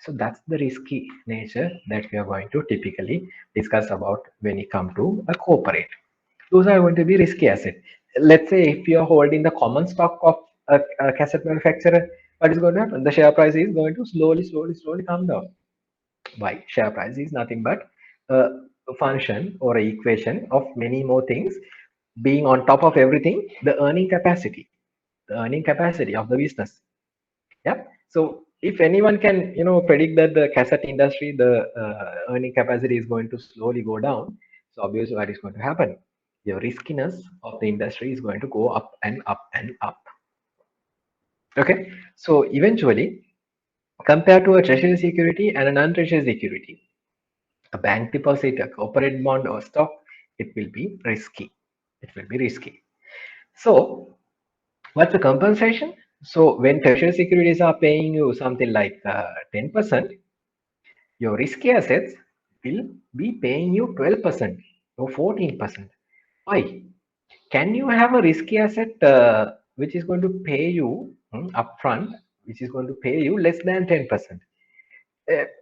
So that's the risky nature that we are going to typically discuss about when you come to a corporate. Those are going to be risky assets. Let's say if you are holding the common stock of a cassette manufacturer, what is going to happen? The share price is going to slowly come down. Why? Share price is nothing but a function or an equation of many more things being on top of everything, the earning capacity of the business. Yeah. So if anyone can, predict that the cassette industry, the earning capacity is going to slowly go down, so obviously what is going to happen? Your riskiness of the industry is going to go up and up and up. Okay. So eventually, compared to a treasury security and a non-treasury security, a bank deposit, a corporate bond or stock, it will be risky. It will be risky. So what's the compensation? So when treasury securities are paying you something like 10%, your risky assets will be paying you 12% or 14%. Why? Can you have a risky asset which is going to pay you upfront, which is going to pay you less than 10%?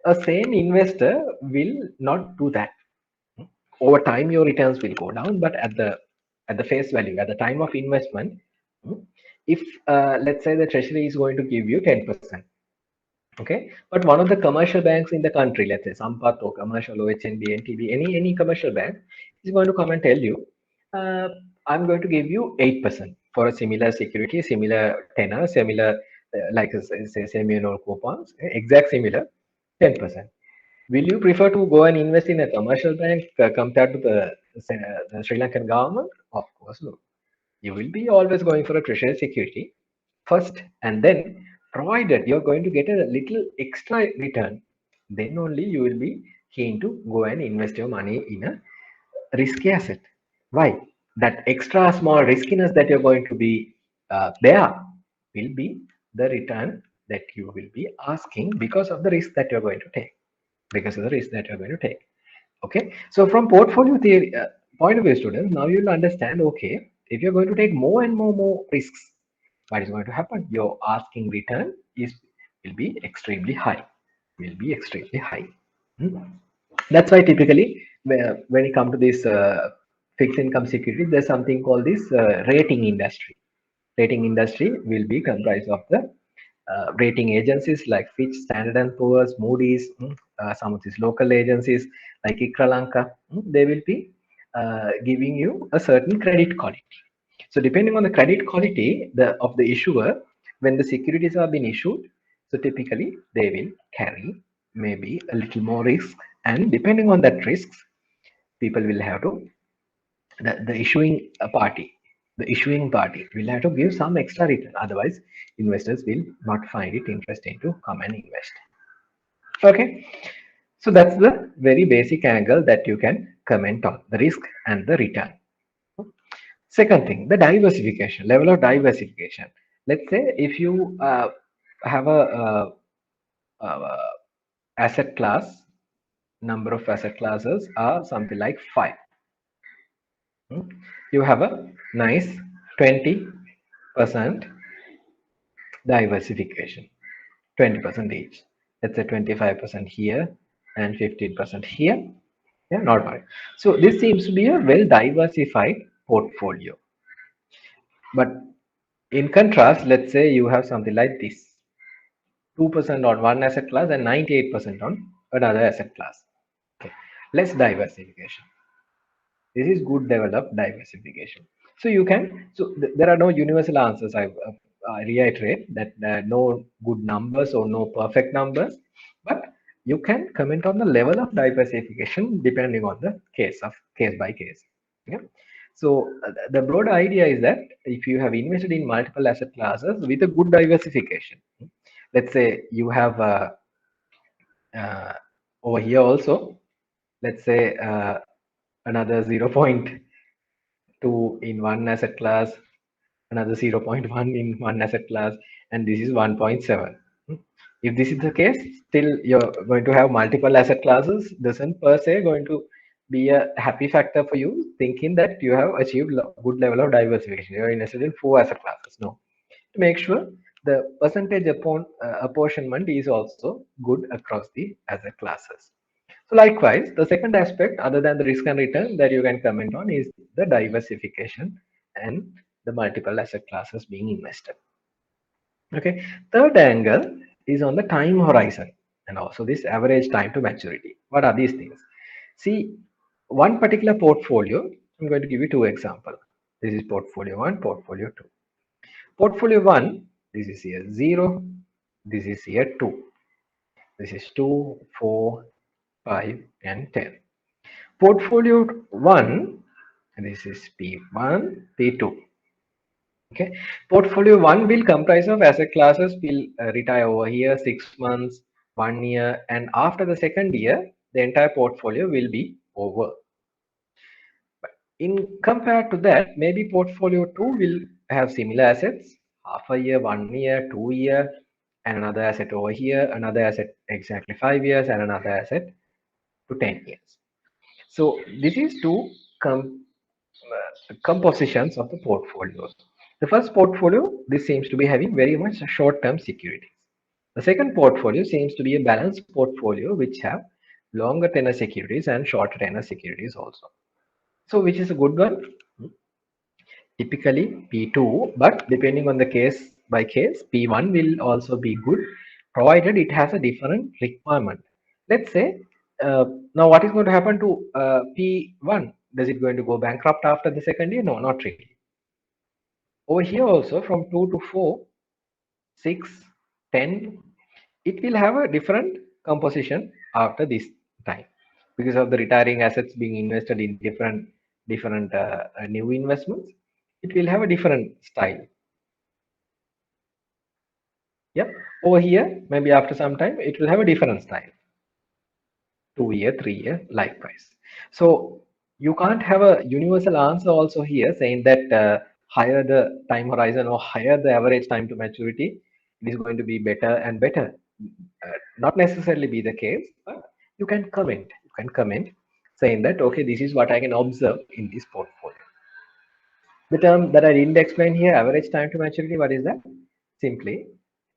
A sane investor will not do that. Over time, your returns will go down, but at the face value, at the time of investment, if let's say the treasury is going to give you 10%. Okay, but one of the commercial banks in the country, let's say Sampath or Commercial or HNB, NTB, any commercial bank is going to come and tell you, uh, I'm going to give you 8% for a similar security, similar tenor, similar like say semi-annual coupons, exact similar 10%. Will you prefer to go and invest in a commercial bank compared to the Sri Lankan government? Of course, no. You will be always going for a treasury security first, and then provided you're going to get a little extra return, then only you will be keen to go and invest your money in a risky asset. Why? That extra small riskiness that you're going to be there will be the return that you will be asking because of the risk that you're going to take. Because of the risk that you're going to take. Okay. So from portfolio theory point of view, students, now you'll understand. Okay, if you're going to take more and more risks, what is going to happen? Your asking return will be extremely high. Will be extremely high. Hmm. That's why typically when it comes to this fixed income security, there's something called this rating industry. Rating industry will be comprised of the rating agencies like Fitch, Standard and Poor's, Moody's, some of these local agencies like Ikralanka. They will be giving you a certain credit quality. So depending on the credit quality of the issuer, when the securities are being issued, so typically they will carry maybe a little more risk, and depending on that risks, people will have to the issuing party will have to give some extra return. Otherwise, investors will not find it interesting to come and invest. Okay, so that's the very basic angle that you can comment on, the risk and the return. Second thing, the diversification, level of diversification. Let's say if you have a asset class, number of asset classes are something like 5. You have a nice 20% diversification, 20% each. Let's say 25% here and 15% here. Yeah, not bad. So this seems to be a well diversified portfolio. But in contrast, let's say you have something like this, 2% on one asset class and 98% on another asset class. Okay, less diversification. This is good developed diversification. So you can, there are no universal answers. I reiterate that there are no good numbers or no perfect numbers, but you can comment on the level of diversification depending on the case by case. Yeah. So the broad idea is that if you have invested in multiple asset classes with a good diversification, let's say you have uh, over here also, let's say another 0.2 in one asset class, another 0.1 in one asset class, and this is 1.7. If this is the case, still you're going to have multiple asset classes, doesn't per se going to be a happy factor for you, thinking that you have achieved good level of diversification. You are invested in 4 asset classes. No, to make sure the percentage upon apportionment is also good across the asset classes. So likewise, the second aspect other than the risk and return that you can comment on is the diversification and the multiple asset classes being invested. Okay. Third angle is on the time horizon and also this average time to maturity. What are these things? See, one particular portfolio, I'm going to give you two examples. This is portfolio one, portfolio two. Portfolio one, this is here 0, this is here 2. This is 2, 4, 5, and 10. Portfolio 1, this is P1, P2. Okay, portfolio 1 will comprise of asset classes will retire over here 6 months, 1 year, and after the second year, the entire portfolio will be over. In compared to that, maybe portfolio 2 will have similar assets, half a year, 1 year, 2 year, and another asset over here, another asset exactly 5 years, and another asset to 10 years. So this is two compositions of the portfolios. The first portfolio, this seems to be having very much short-term securities. The second portfolio seems to be a balanced portfolio which have longer tenor securities and shorter tenor securities also. So which is a good one? Typically P2, but depending on the case by case, P1 will also be good, provided it has a different requirement. Let's say, now what is going to happen to P1? Does it going to go bankrupt after the second year? No, not really. Over here also from 2 to 4, 6, 10, it will have a different composition after this time because of the retiring assets being invested in different new investments. It will have a different style. Yeah, over here maybe after some time it will have a different style. 2 year, 3 year, likewise. So you can't have a universal answer also here saying that higher the time horizon or higher the average time to maturity, it is going to be better and better. Not necessarily be the case, but you can comment. You can comment saying that okay, this is what I can observe in this portfolio. The term that I didn't explain here, average time to maturity, what is that? Simply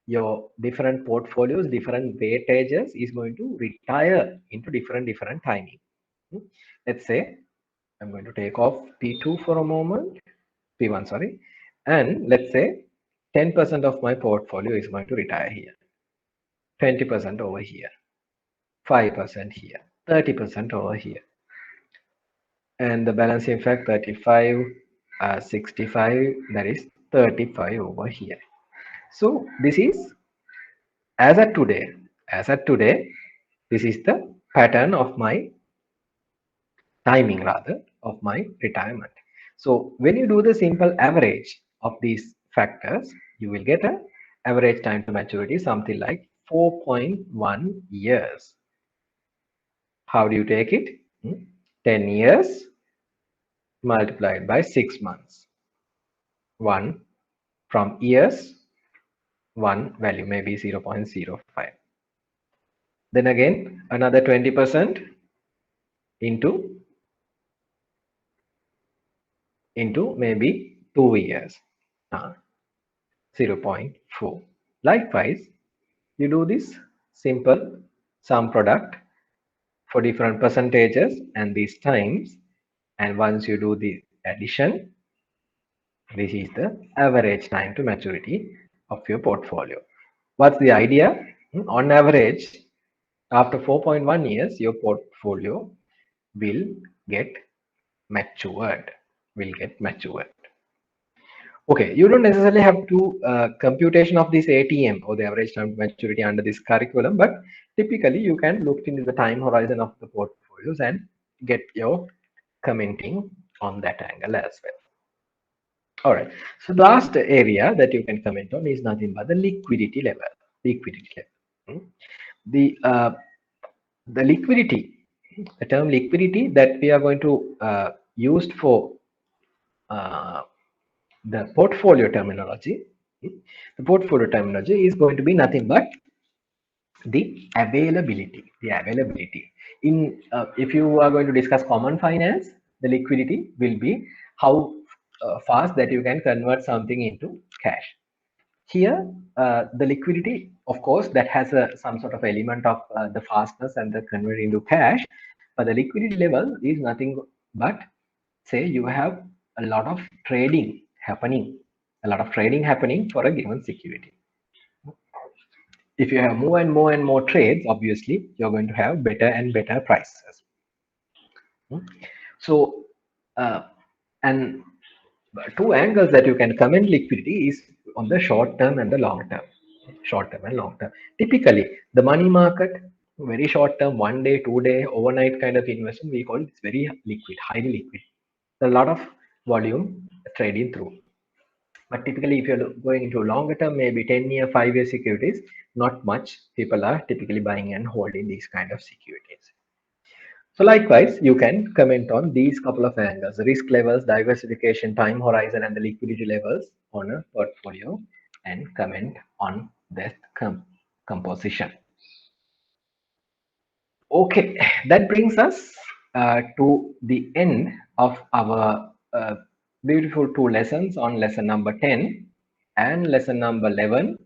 your different portfolios, different weightages is going to retire into different timing. Let's say I'm going to take off P2 for a moment, P1, sorry, and let's say 10% of my portfolio is going to retire here, 20% over here, 5% here, 30% over here, and the balancing fact 35, 65, that is 35 over here. So this is as at today, this is the pattern of my timing rather of my retirement. So when you do the simple average of these factors, you will get a average time to maturity something like 4.1 years. How do you take it? 10 years multiplied by 6 months. 1 from years, 1 value maybe 0.05. Then again another 20% into maybe 2 years, 0.4. Likewise, you do this simple sum product for different percentages and these times, and once you do the addition, this is the average time to maturity of your portfolio. What's the idea? On average, after 4.1 years, your portfolio will get matured. Okay, you don't necessarily have to computation of this ATM or the average time to maturity under this curriculum, but typically you can look into the time horizon of the portfolios and get your commenting on that angle as well. All right. So the last area that you can comment on is nothing but the liquidity level. The liquidity, the term liquidity that we are going to use for the portfolio terminology. The portfolio terminology is going to be nothing but the availability. If you are going to discuss common finance, the liquidity will be how fast that you can convert something into cash. Here, the liquidity, of course, that has some sort of element of the fastness and the convert into cash, but the liquidity level is nothing but, say you have a lot of trading happening, for a given security. If you have more and more and more trades, obviously you're going to have better and better prices. So, and two angles that you can comment liquidity is on the short term and the long term. Short term and long term. Typically, the money market, very short term, 1 day, 2 day, overnight kind of investment, we call it very liquid, highly liquid. A lot of volume trading through. But typically, if you're going into longer term, maybe 10-year, 5-year securities, not much people are typically buying and holding these kind of securities. So likewise, you can comment on these couple of angles: risk levels, diversification, time horizon, and the liquidity levels on a portfolio, and comment on that composition. Okay, that brings us to the end of our beautiful two lessons on lesson number 10 and lesson number 11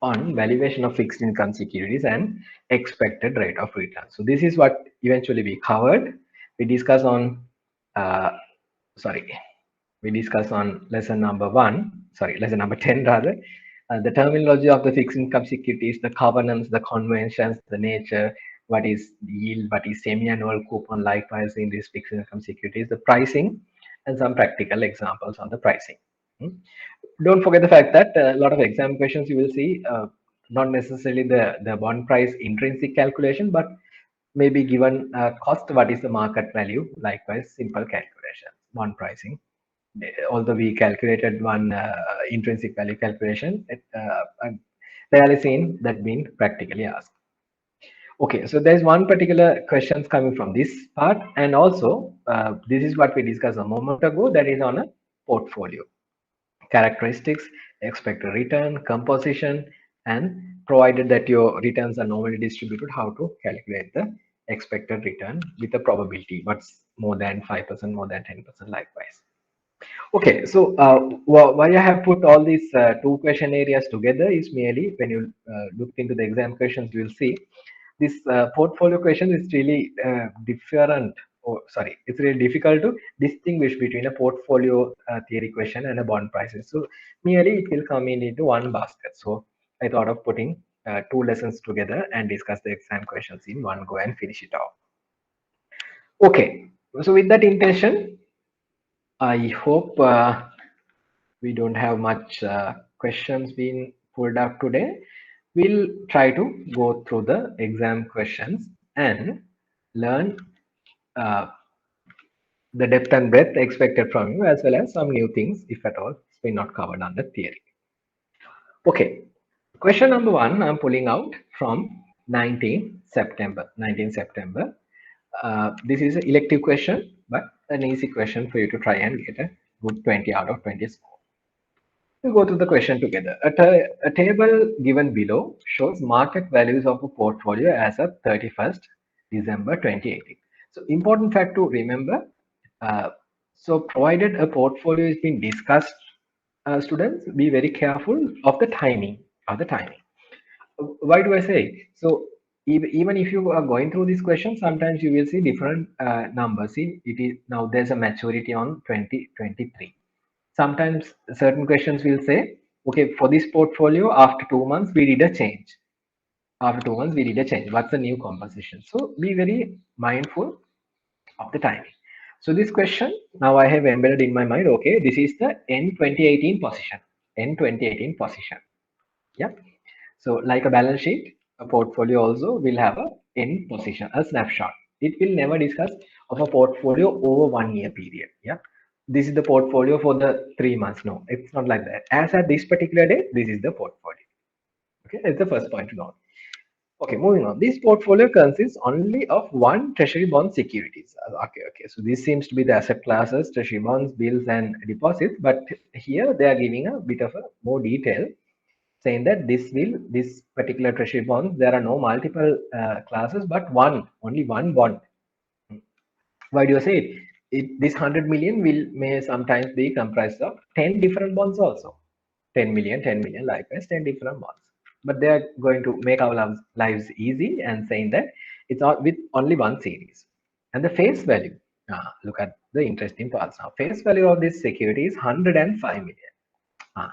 on valuation of fixed income securities and expected rate of return. So this is what eventually we covered. We discussed on, sorry, we discussed on lesson number 10 rather, the terminology of the fixed income securities, the covenants, the conventions, the nature, what is yield, what is semi-annual coupon, likewise in these fixed income securities, the pricing, and some practical examples on the pricing. Don't forget the fact that a lot of exam questions you will see, not necessarily the bond price intrinsic calculation, but maybe given cost, what is the market value, likewise simple calculation, bond pricing. Although we calculated one intrinsic value calculation, I've rarely seen that being practically asked. Okay, so there's one particular questions coming from this part, and also this is what we discussed a moment ago, that is on a portfolio. Characteristics, expected return, composition, and provided that your returns are normally distributed, how to calculate the expected return with a probability, what's more than 5%, more than 10%, likewise. Okay, so why I have put all these two question areas together is merely when you look into the exam questions, you will see this portfolio question is really different. Or sorry, it's really difficult to distinguish between a portfolio theory question and a bond prices. So merely it will come in into one basket. So I thought of putting two lessons together and discuss the exam questions in one go and finish it off. Okay, so with that intention, I hope we don't have much questions being pulled up today. We'll try to go through the exam questions and learn the depth and breadth expected from you, as well as some new things, if at all, it's been not covered under theory. Okay, question number 1, I'm pulling out from 19 September. This is an elective question, but an easy question for you to try and get a good 20 out of 20 score. We'll go through the question together. A table given below shows market values of a portfolio as of 31st December 2018. So important fact to remember. So provided a portfolio is being discussed, students, be very careful of the timing. Why do I say? So even if you are going through this question, sometimes you will see different numbers. See, it is now there's a maturity on 2023. Sometimes certain questions will say, okay, for this portfolio, after 2 months, we did a change. What's the new composition? So be very mindful of the timing. So this question, now I have embedded in my mind, okay, this is the N 2018 position. Yeah. So like a balance sheet, a portfolio also will have a N position, a snapshot. It will never discuss of a portfolio over 1 year period. Yeah. This is the portfolio for the 3 months. No, it's not like that. As at this particular day, this is the portfolio. Okay, that's the first point to note. Okay, moving on. This portfolio consists only of one treasury bond securities. Okay. So this seems to be the asset classes, treasury bonds, bills, and deposits. But here they are giving a bit of a more detail. saying that this particular treasury bonds, there are no multiple classes, but only one bond. Why do you say it? This 100 million may sometimes be comprised of 10 different bonds also. 10 million, likewise 10 different bonds. But they are going to make our lives easy and saying that it's all with only one series. And the face value, look at the interesting parts now. Face value of this security is 105 million. Ah,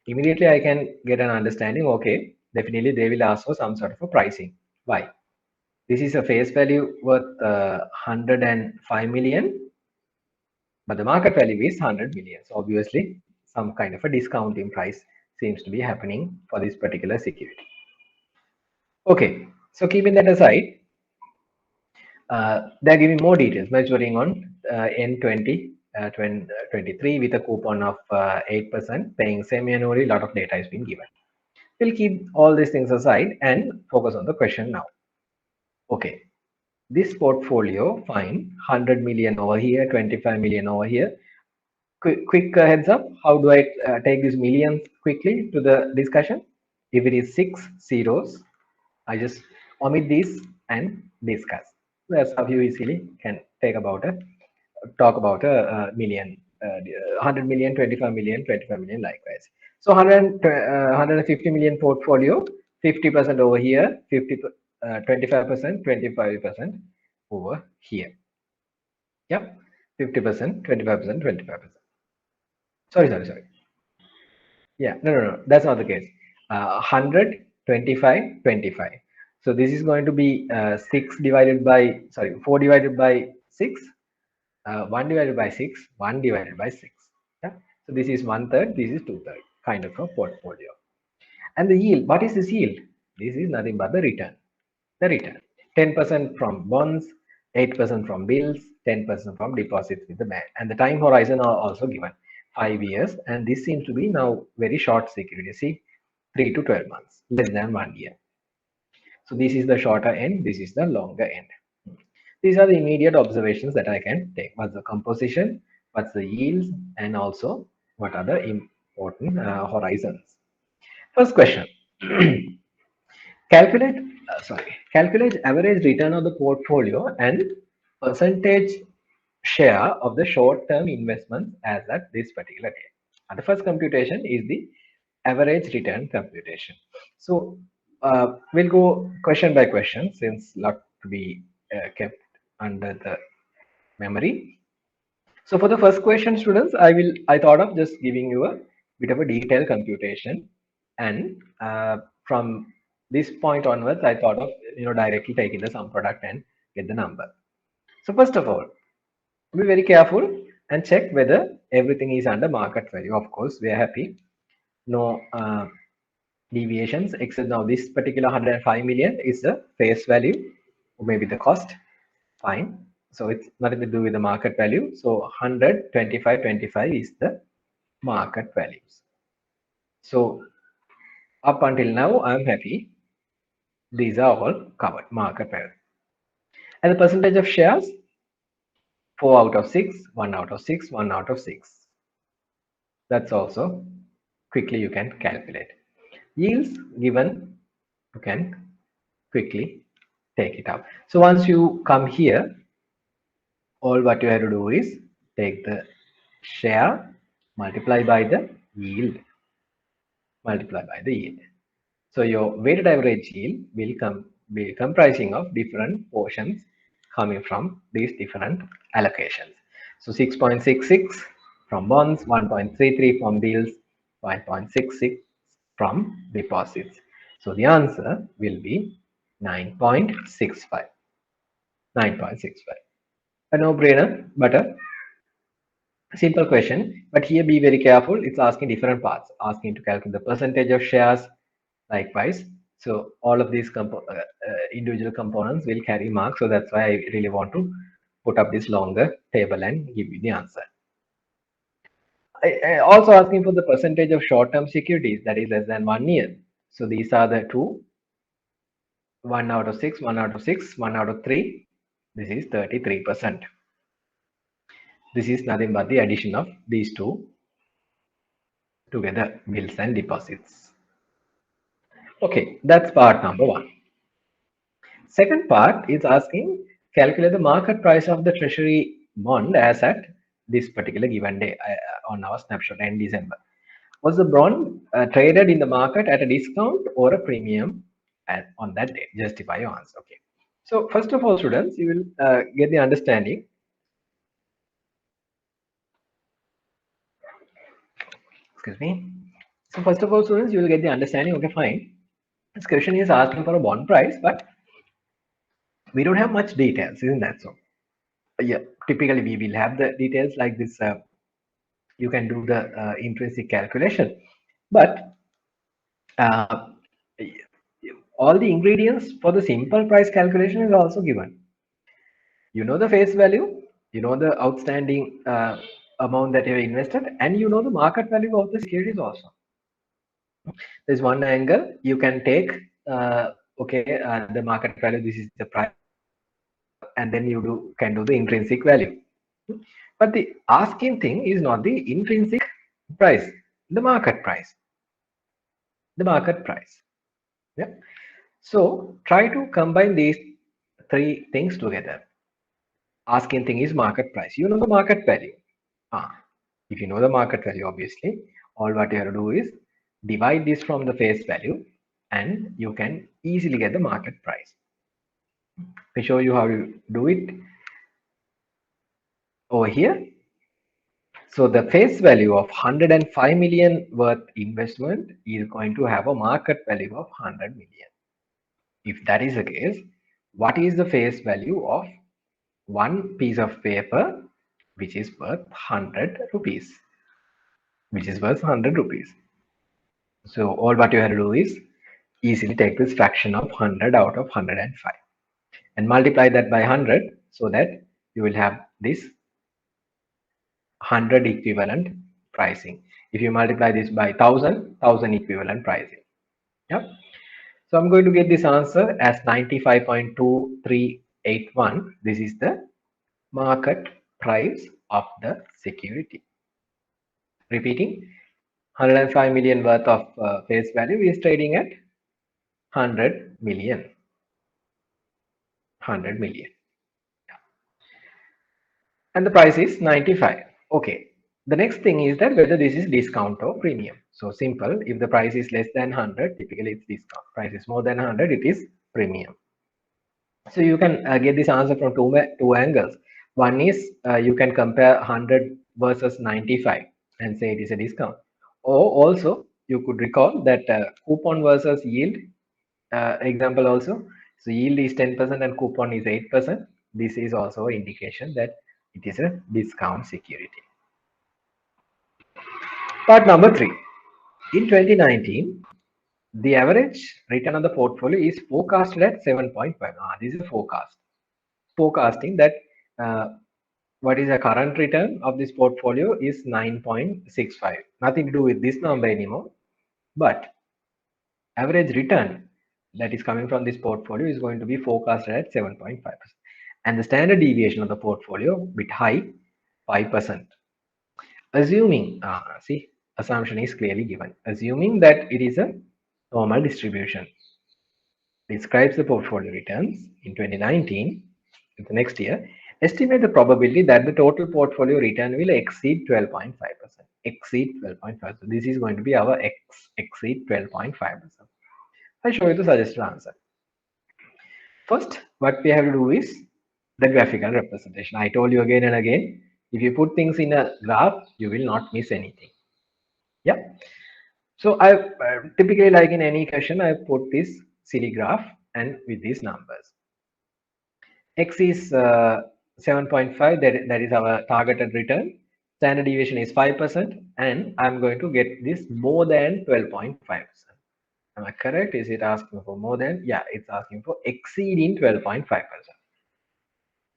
Immediately I can get an understanding, okay, definitely they will ask for some sort of a pricing. Why? This is a face value worth 105 million, but the market value is 100 million. So obviously, some kind of a discounting price seems to be happening for this particular security. Okay, so keeping that aside, they're giving more details, maturing on N20, 23 with a coupon of 8%, paying semi-annually. A lot of data is being given. We'll keep all these things aside and focus on the question now. Okay, this portfolio, fine, 100 million over here, 25 million over here. Quick heads up, how do I take these millions quickly to the discussion? If it is 6 zeros, I just omit these and discuss. That's how you easily can talk about a million, 100 million, 25 million, 25 million likewise. So 150 million portfolio, 50% over here, 25%, 25% over here. Yep, 50%, 25%, 25%. Sorry. Yeah, no. That's not the case. 100, 25, 25. So this is going to be 4 divided by 6, 1 divided by 6, 1 divided by 6. Yeah. So this is 1/3, this is 2/3 kind of a portfolio. And the yield, what is this yield? This is nothing but the return. The return. 10% from bonds, 8% from bills, 10% from deposits with the bank. And the time horizon are also given, 5 years. And this seems to be now very short security. See, 3 to 12 months, less than 1 year. So this is the shorter end, this is the longer end. These are the immediate observations that I can take. What's the composition, what's the yields, and also what are the important horizons. First question. Calculate, calculate average return of the portfolio and percentage share of the short-term investments as at this particular date. And the first computation is the average return computation. So we'll go question by question since lot to be kept under the memory. So for the first question, students, I thought of just giving you a bit of a detailed computation, and from this point onwards, I thought of directly taking the sum product and get the number. So first of all, be very careful and check whether everything is under market value. Of course, we are happy. No deviations except now this particular 105 million is the face value, or maybe the cost. Fine. So it's nothing to do with the market value. So 100, 25, 25 is the market values. So up until now, I'm happy. These are all covered, market value. And the percentage of shares, 4 out of 6, 1 out of 6, 1 out of 6. That's also quickly you can calculate. Yields given, you can quickly take it out. So once you come here, all what you have to do is take the share, multiply by the yield, multiply by the yield. So your weighted average yield will be comprising of different portions coming from these different allocations. So 6.66 from bonds, 1.33 from bills, 1.66 from deposits. So the answer will be 9.65. 9.65. A no-brainer, but a simple question. But here be very careful. It's asking different parts, asking to calculate the percentage of shares, likewise. So all of these individual components will carry marks. So that's why I really want to put up this longer table and give you the answer. I also asking for the percentage of short-term securities that is less than 1 year. So these are the two, 1 out of 6, 1 out of 6, 1 out of 3. This is 33%. This is nothing but the addition of these two together, bills and deposits. Okay, that's part number one. Second part is asking calculate the market price of the treasury bond as at this particular given day on our snapshot in December. Was the bond traded in the market at a discount or a premium on that day? Justify your answer. Okay. So first of all, students, you will get the understanding. Excuse me. So first of all, students, you will get the understanding. Okay, fine. This question is asking for a bond price, but we don't have much details, isn't that so? Yeah. Typically, we will have the details like this. You can do the intrinsic calculation, but uh, all the ingredients for the simple price calculation is also given. You know the face value, you know the outstanding amount that you have invested, and you know the market value of the securities also. There's one angle you can take. Okay, the market value. This is the price, and then you can do the intrinsic value. But the asking thing is not the intrinsic price, the market price. The market price. Yeah. So try to combine these three things together. Asking thing is market price. You know the market value. Ah, if you know the market value, obviously, all what you have to do is divide this from the face value and you can easily get the market price. I show you how to do it over here. So the face value of 105 million worth investment is going to have a market value of 100 million. If that is the case, what is the face value of one piece of paper which is worth 100 rupees? Which is worth 100 rupees. So all what you have to do is easily take this fraction of 100 out of 105 and multiply that by 100 so that you will have this 100 equivalent pricing. If you multiply this by 1000 equivalent pricing. Yeah. So I'm going to get this answer as 95.2381. This is the market price of the security. Repeating, 105 million worth of face value is trading at 100 million. 100 million. And the price is 95. Okay. The next thing is that whether this is discount or premium. So simple. If the price is less than 100, typically it's discount. Price is more than 100, it is premium. So you can get this answer from two angles. One is you can compare 100 versus 95 and say it is a discount. Or also you could recall that coupon versus yield example also. So yield is 10% and coupon is 8%. This is also an indication that it is a discount security. Part number 3. In 2019, the average return on the portfolio is forecasted at 7.5. This is a forecast. Forecasting that what is the current return of this portfolio is 9.65. Nothing to do with this number anymore, but average return that is coming from this portfolio is going to be forecasted at 7.5%. And the standard deviation of the portfolio bit high, 5%. Assuming, see, assumption is clearly given. Assuming that it is a normal distribution, describes the portfolio returns in 2019, the next year, estimate the probability that the total portfolio return will exceed 12.5%. Exceed 12.5%. This is going to be our exceed 12.5%. I show you the suggested answer. First, what we have to do is the graphical representation. I told you again and again, if you put things in a graph, you will not miss anything. Yeah. So I typically, like in any question, I put this silly graph and with these numbers. X is 7.5, that is our targeted return. Standard deviation is 5%, and I'm going to get this more than 12.5%. Am I correct? Is it asking for more than? Yeah, it's asking for exceeding 12.5%.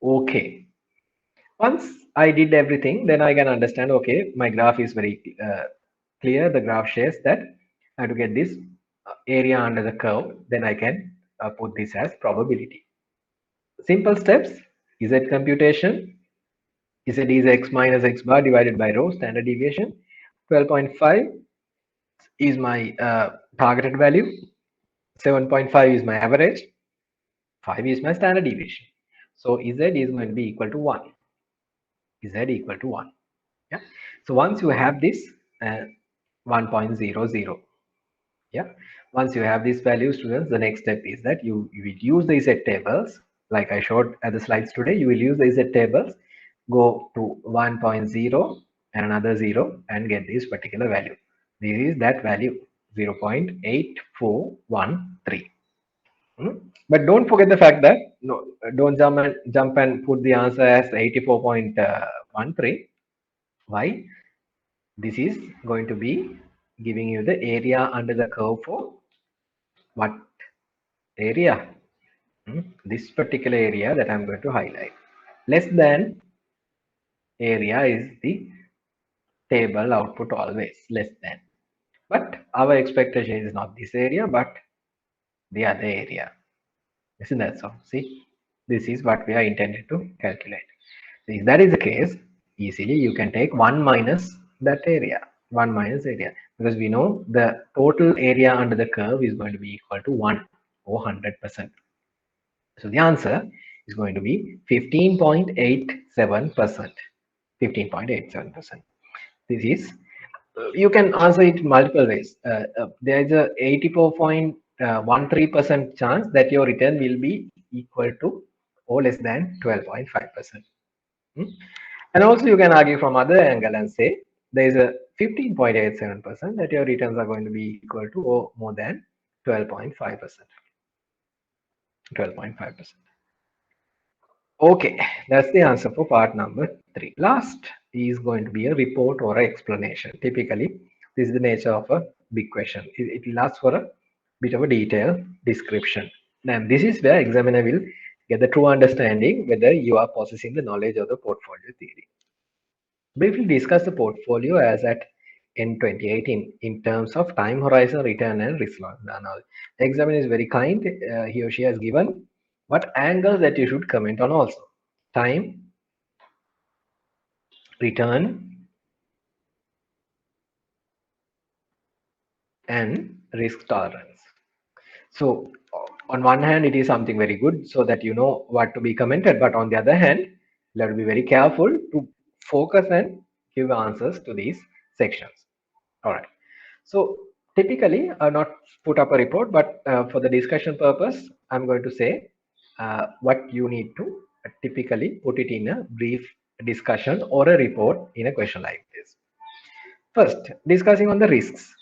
Okay. Once I did everything, then I can understand, okay, my graph is very clear. The graph shares that I have to get this area under the curve. Then I can put this as probability. Simple steps, Z computation, Z is x minus x bar divided by rho, standard deviation. 12.5 is my targeted value. 7.5 is my average, 5 is my standard deviation. So Z is going to be equal to 1. Z equal to 1. Yeah. So once you have this 1.00. Yeah. Once you have these values, students, the next step is that you will use the Z tables like I showed at the slides today. You will use the Z tables, go to 1.0 and another 0 and get this particular value. This is that value 0.8413. But don't forget the fact that no, don't jump and put the answer as 84.13. Why? This is going to be giving you the area under the curve for what area? This particular area that I'm going to highlight. Less than area is the table output, always less than. But our expectation is not this area, but the other area. Isn't that so? See, this is what we are intended to calculate. So if that is the case, easily you can take 1 minus that area, 1 minus area, because we know the total area under the curve is going to be equal to 1 or 100%. So the answer is going to be 15.87%. 15.87%. This is, you can answer it multiple ways. There is a 84.13% chance that your return will be equal to or less than 12.5%. And also you can argue from other angle and say there is a 15.87% that your returns are going to be equal to or more than 12.5%. 12.5%. Okay, that's the answer for part number 3. Last is going to be a report or an explanation. Typically, this is the nature of a big question. It will ask for a bit of a detailed description. And this is where examiner will get the true understanding whether you are possessing the knowledge of the portfolio theory. Briefly discuss the portfolio as at in 2018 in terms of time horizon, return, and risk loss. Now, the examiner is very kind. He or she has given what angles that you should comment on also. Time, return, and risk tolerance. So on one hand, it is something very good so that you know what to be commented. But on the other hand, you have to be very careful to focus and give answers to these sections. All right. So typically, not put up a report, but for the discussion purpose, I'm going to say what you need to typically put it in a brief discussion or a report in a question like this. First, discussing on the risks.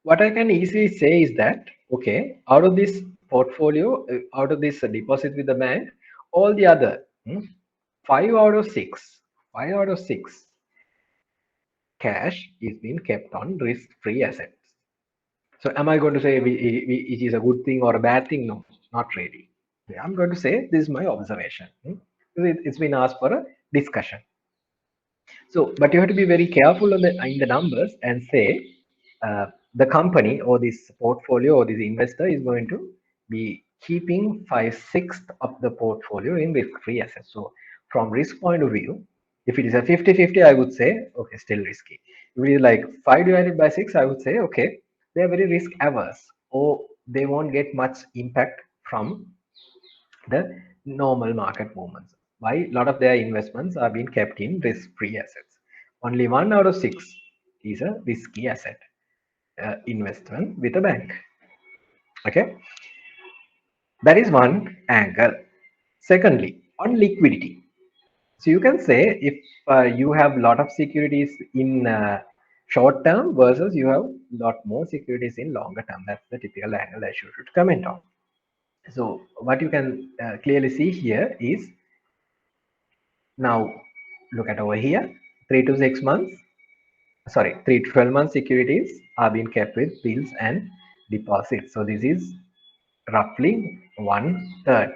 What I can easily say is that, okay, out of this portfolio, out of this deposit with the bank, all the other 5 out of 6 cash is being kept on risk-free assets. So am I going to say it is a good thing or a bad thing? No, not really. I'm going to say this is my observation. It's been asked for a discussion. So, but you have to be very careful in the numbers and say the company or this portfolio or this investor is going to be keeping 5/6 of the portfolio in risk-free assets. So from risk point of view, if it is a 50-50, I would say, okay, still risky. If it is like 5 divided by 6, I would say, okay, they are very risk averse or they won't get much impact from the normal market movements. Why? A lot of their investments are being kept in risk-free assets. Only 1 out of 6 is a risky asset investment with a bank. Okay, that is one angle. Secondly, on liquidity. So you can say if you have a lot of securities in short term versus you have a lot more securities in longer term. That's the typical angle that you should comment on. So what you can clearly see here is, now look at over here, 3 to 6 months, sorry, 3 to 12 months securities are being kept with bills and deposits. So this is roughly 1/3.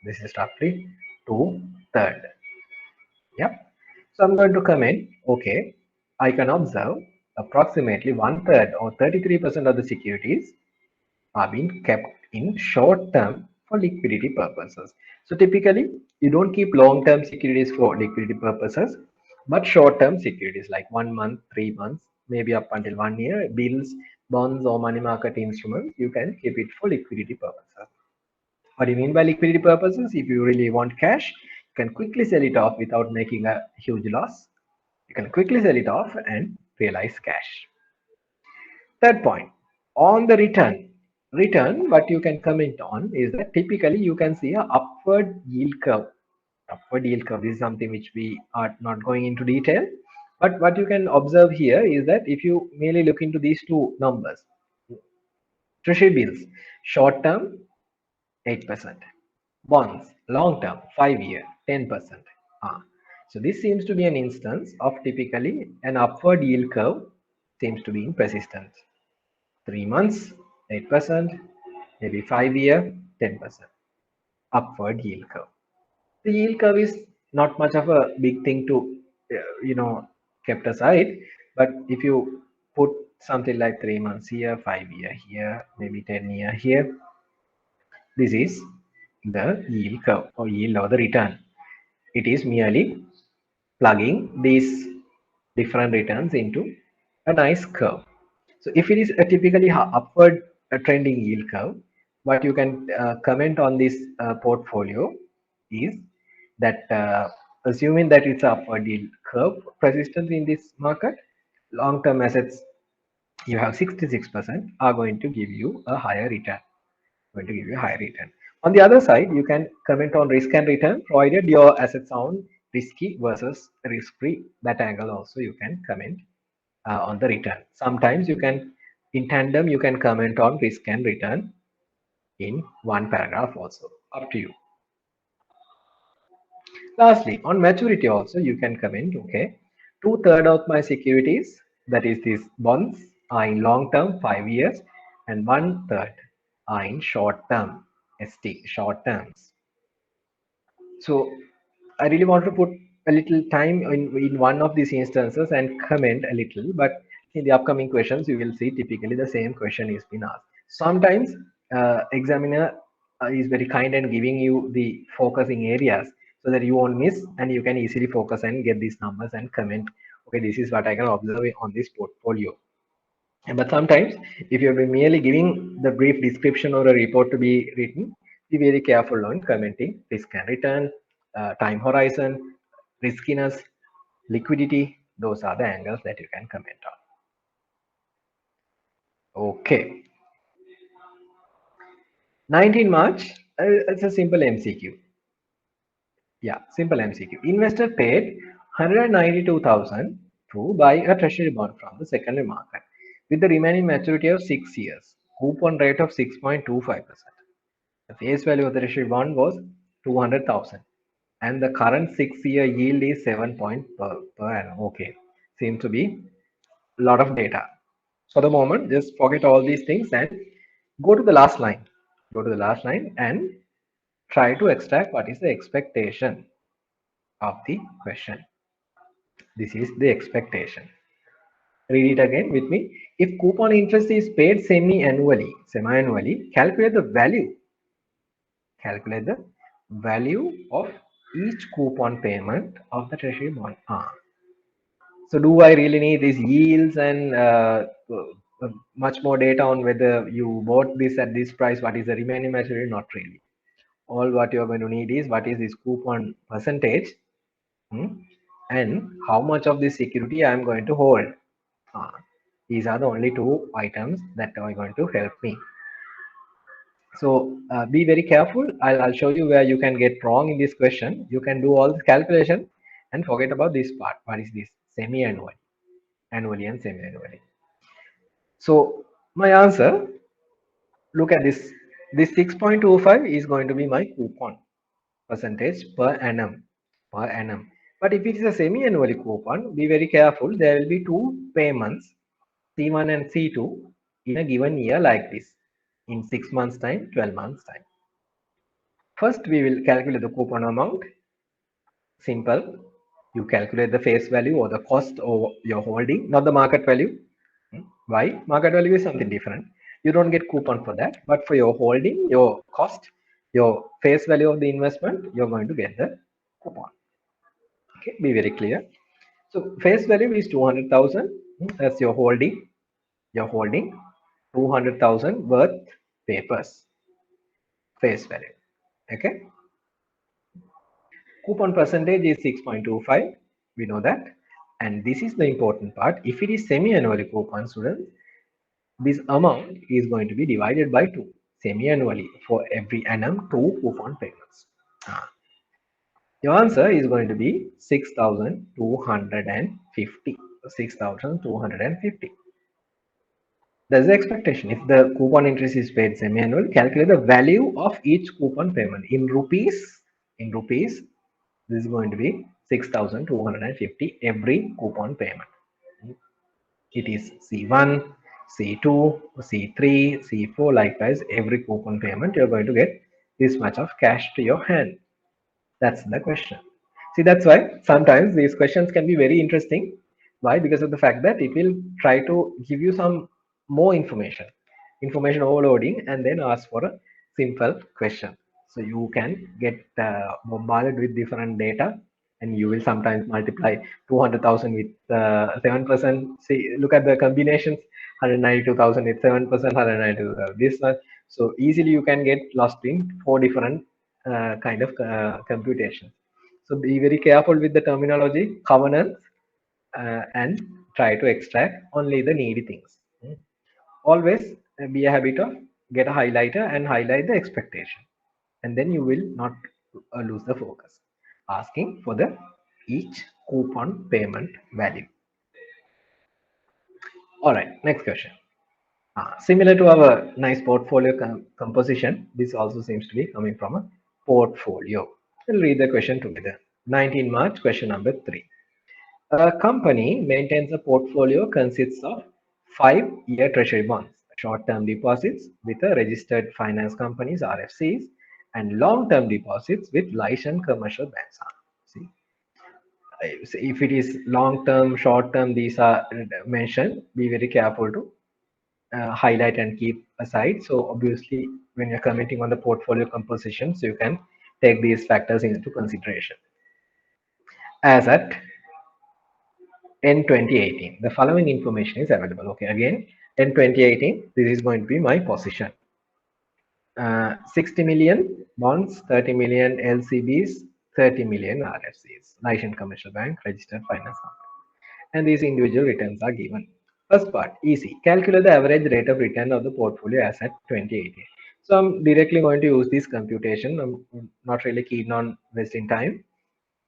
This is roughly 2/3. Yeah. So I'm going to comment, okay, I can observe approximately 1/3 or 33% of the securities are being kept in short term for liquidity purposes. So typically, you don't keep long-term securities for liquidity purposes, but short-term securities like 1 month, 3 months, maybe up until 1 year. Bills, bonds, or money market instruments, you can keep it for liquidity purposes. What do you mean by liquidity purposes? If you really want cash, you can quickly sell it off without making a huge loss. You can quickly sell it off and realize cash. Third point, on the return, what you can comment on is that typically you can see a upward yield curve. Upward yield curve is something which we are not going into detail, but what you can observe here is that if you merely look into these two numbers, treasury bills, short term 8%, bonds, long term 5 year 10%. So this seems to be an instance of typically an upward yield curve seems to be in persistence. 3 months 8%, maybe 5 year 10% upward yield curve. The yield curve is not much of a big thing to kept aside, but if you put something like 3 months here, 5 year here, maybe 10 year here, this is the yield curve or yield or the return. It is merely plugging these different returns into a nice curve. So if it is a typically upward trending yield curve, what you can comment on this portfolio is that assuming that it's upward yield curve persistent in this market, long-term assets you have 66% are going to give you a higher return. On the other side, you can comment on risk and return, provided your assets sound risky versus risk-free. That angle also you can comment on the return. Sometimes you can, in tandem, you can comment on risk and return in one paragraph also. Up to you. Lastly, on maturity also you can comment, okay, 2/3 of my securities, that is these bonds, are in long term 5 years, and 1/3 are in short term, ST, short terms. So I really want to put a little time in one of these instances and comment a little, but in the upcoming questions you will see typically the same question is being asked. Sometimes examiner is very kind and giving you the focusing areas so that you won't miss and you can easily focus and get these numbers and comment, okay, this is what I can observe on this portfolio. But sometimes if you've been merely giving the brief description or a report to be written, be very careful on commenting risk and return, time horizon, riskiness, liquidity. Those are the angles that you can comment on. Okay. 19 March, it's a simple MCQ. Yeah, simple MCQ. Investor paid 192,000 to buy a treasury bond from the secondary market with the remaining maturity of 6 years, coupon rate of 6.25%. The face value of the treasury bond was 200,000 and the current 6 year yield is 7 point per annum. Okay, seems to be a lot of data. So the moment, just forget all these things and go to the last line. Go to the last line and try to extract what is the expectation of the question. This is the expectation. Read it again with me. If coupon interest is paid semi-annually, calculate the value. Calculate the value of each coupon payment of the treasury bond. So do I really need these yields and much more data on whether you bought this at this price, what is the remaining maturity? Not really. All what you're going to need is what is this coupon percentage and how much of this security I am going to hold. These are the only two items that are going to help me. So be very careful. I'll show you where you can get wrong in this question. You can do all this calculation and forget about this part. What is this? Semi-annually, annually and semi-annually. So my answer, look at this. This 6.25 is going to be my coupon percentage per annum. Per annum. But if it is a semi-annually coupon, be very careful. There will be two payments, C1 and C2, in a given year like this, in 6 months time, 12 months time. First, we will calculate the coupon amount. Simple. You calculate the face value or the cost of your holding, not the market value. Why? Market value is something different. You don't get coupon for that, but for your holding, your cost, your face value of the investment, you're going to get the coupon. Okay, be very clear. So face value is 200,000. That's your holding. You're holding 200,000 worth papers, face value. Okay. Coupon percentage is 6.25. We know that. And this is the important part. If it is semi-annually coupon, students, this amount is going to be divided by 2 semi-annually for every annum 2 coupon payments. Your answer is going to be 6,250. 6,250. That's the expectation. If the coupon interest is paid semi-annual, calculate the value of each coupon payment in rupees. In rupees, this is going to be 6,250 every coupon payment. It is C1, C2, C3, C4. Likewise, every coupon payment you're going to get this much of cash to your hand. That's the question. See, that's why sometimes these questions can be very interesting. Why? Because of the fact that it will try to give you some more information overloading, and then ask for a simple question. So you can get bombarded with different data, and you will sometimes multiply 200,000 with 7%. See, look at the combinations: 192,000 with 7%, 192,000. This one, so easily you can get lost in 4 different kind of computation. So be very careful with the terminology, covenants, and try to extract only the needy things. Always be a habit of get a highlighter and highlight the expectation, and then you will not lose the focus. Asking for the each coupon payment value. All right, next question. Similar to our nice portfolio composition, this also seems to be coming from a portfolio. We'll read the question together. 19 March, question number 3. A company maintains a portfolio consists of 5-year treasury bonds, short-term deposits with a registered finance companies (RFCs), and long-term deposits with licensed commercial banks. See, if it is long-term, short-term, these are mentioned. Be very careful to highlight and keep aside. So obviously, when you're commenting on the portfolio composition, so you can take these factors into consideration. As at in 2018, the following information is available. Okay, again, in 2018, this is going to be my position. 60 million bonds, 30 million LCBs, 30 million RFCs, licensed commercial bank, registered finance company. And these individual returns are given. First part, easy. Calculate the average rate of return of the portfolio as at 2018. So I'm directly going to use this computation. I'm not really keen on wasting time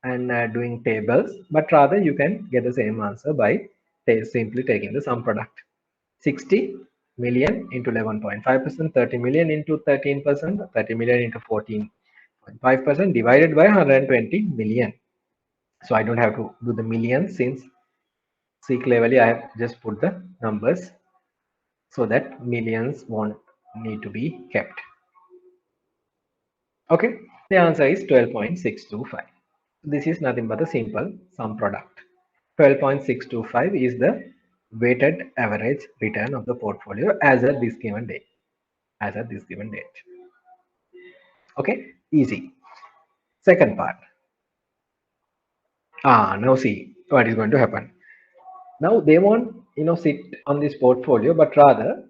and doing tables, but rather you can get the same answer by simply taking the sum product. 60 million into 11.5%, 30 million into 13%, 30 million into 14.5% divided by 120 million. So I don't have to do the millions, since C cleverly I have just put the numbers so that millions won't need to be kept. Okay, the answer is 12.625. This is nothing but a simple sum product. 12.625 is the weighted average return of the portfolio as at this given date. As at this given date. Okay, easy. Second part. Now see what is going to happen. Now they won't, sit on this portfolio, but rather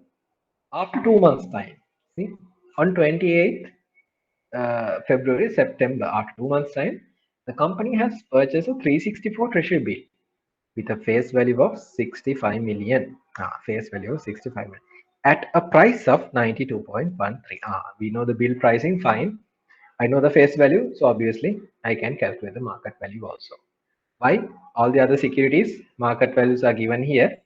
after 2 months time. See, on 28th February, September, after 2 months time, the company has purchased a 364 treasury bill with a face value of 65 million. Face value of 65 million at a price of 92.13. We know the bill pricing, fine. I know the face value, so obviously I can calculate the market value also. Why? All the other securities market values are given here,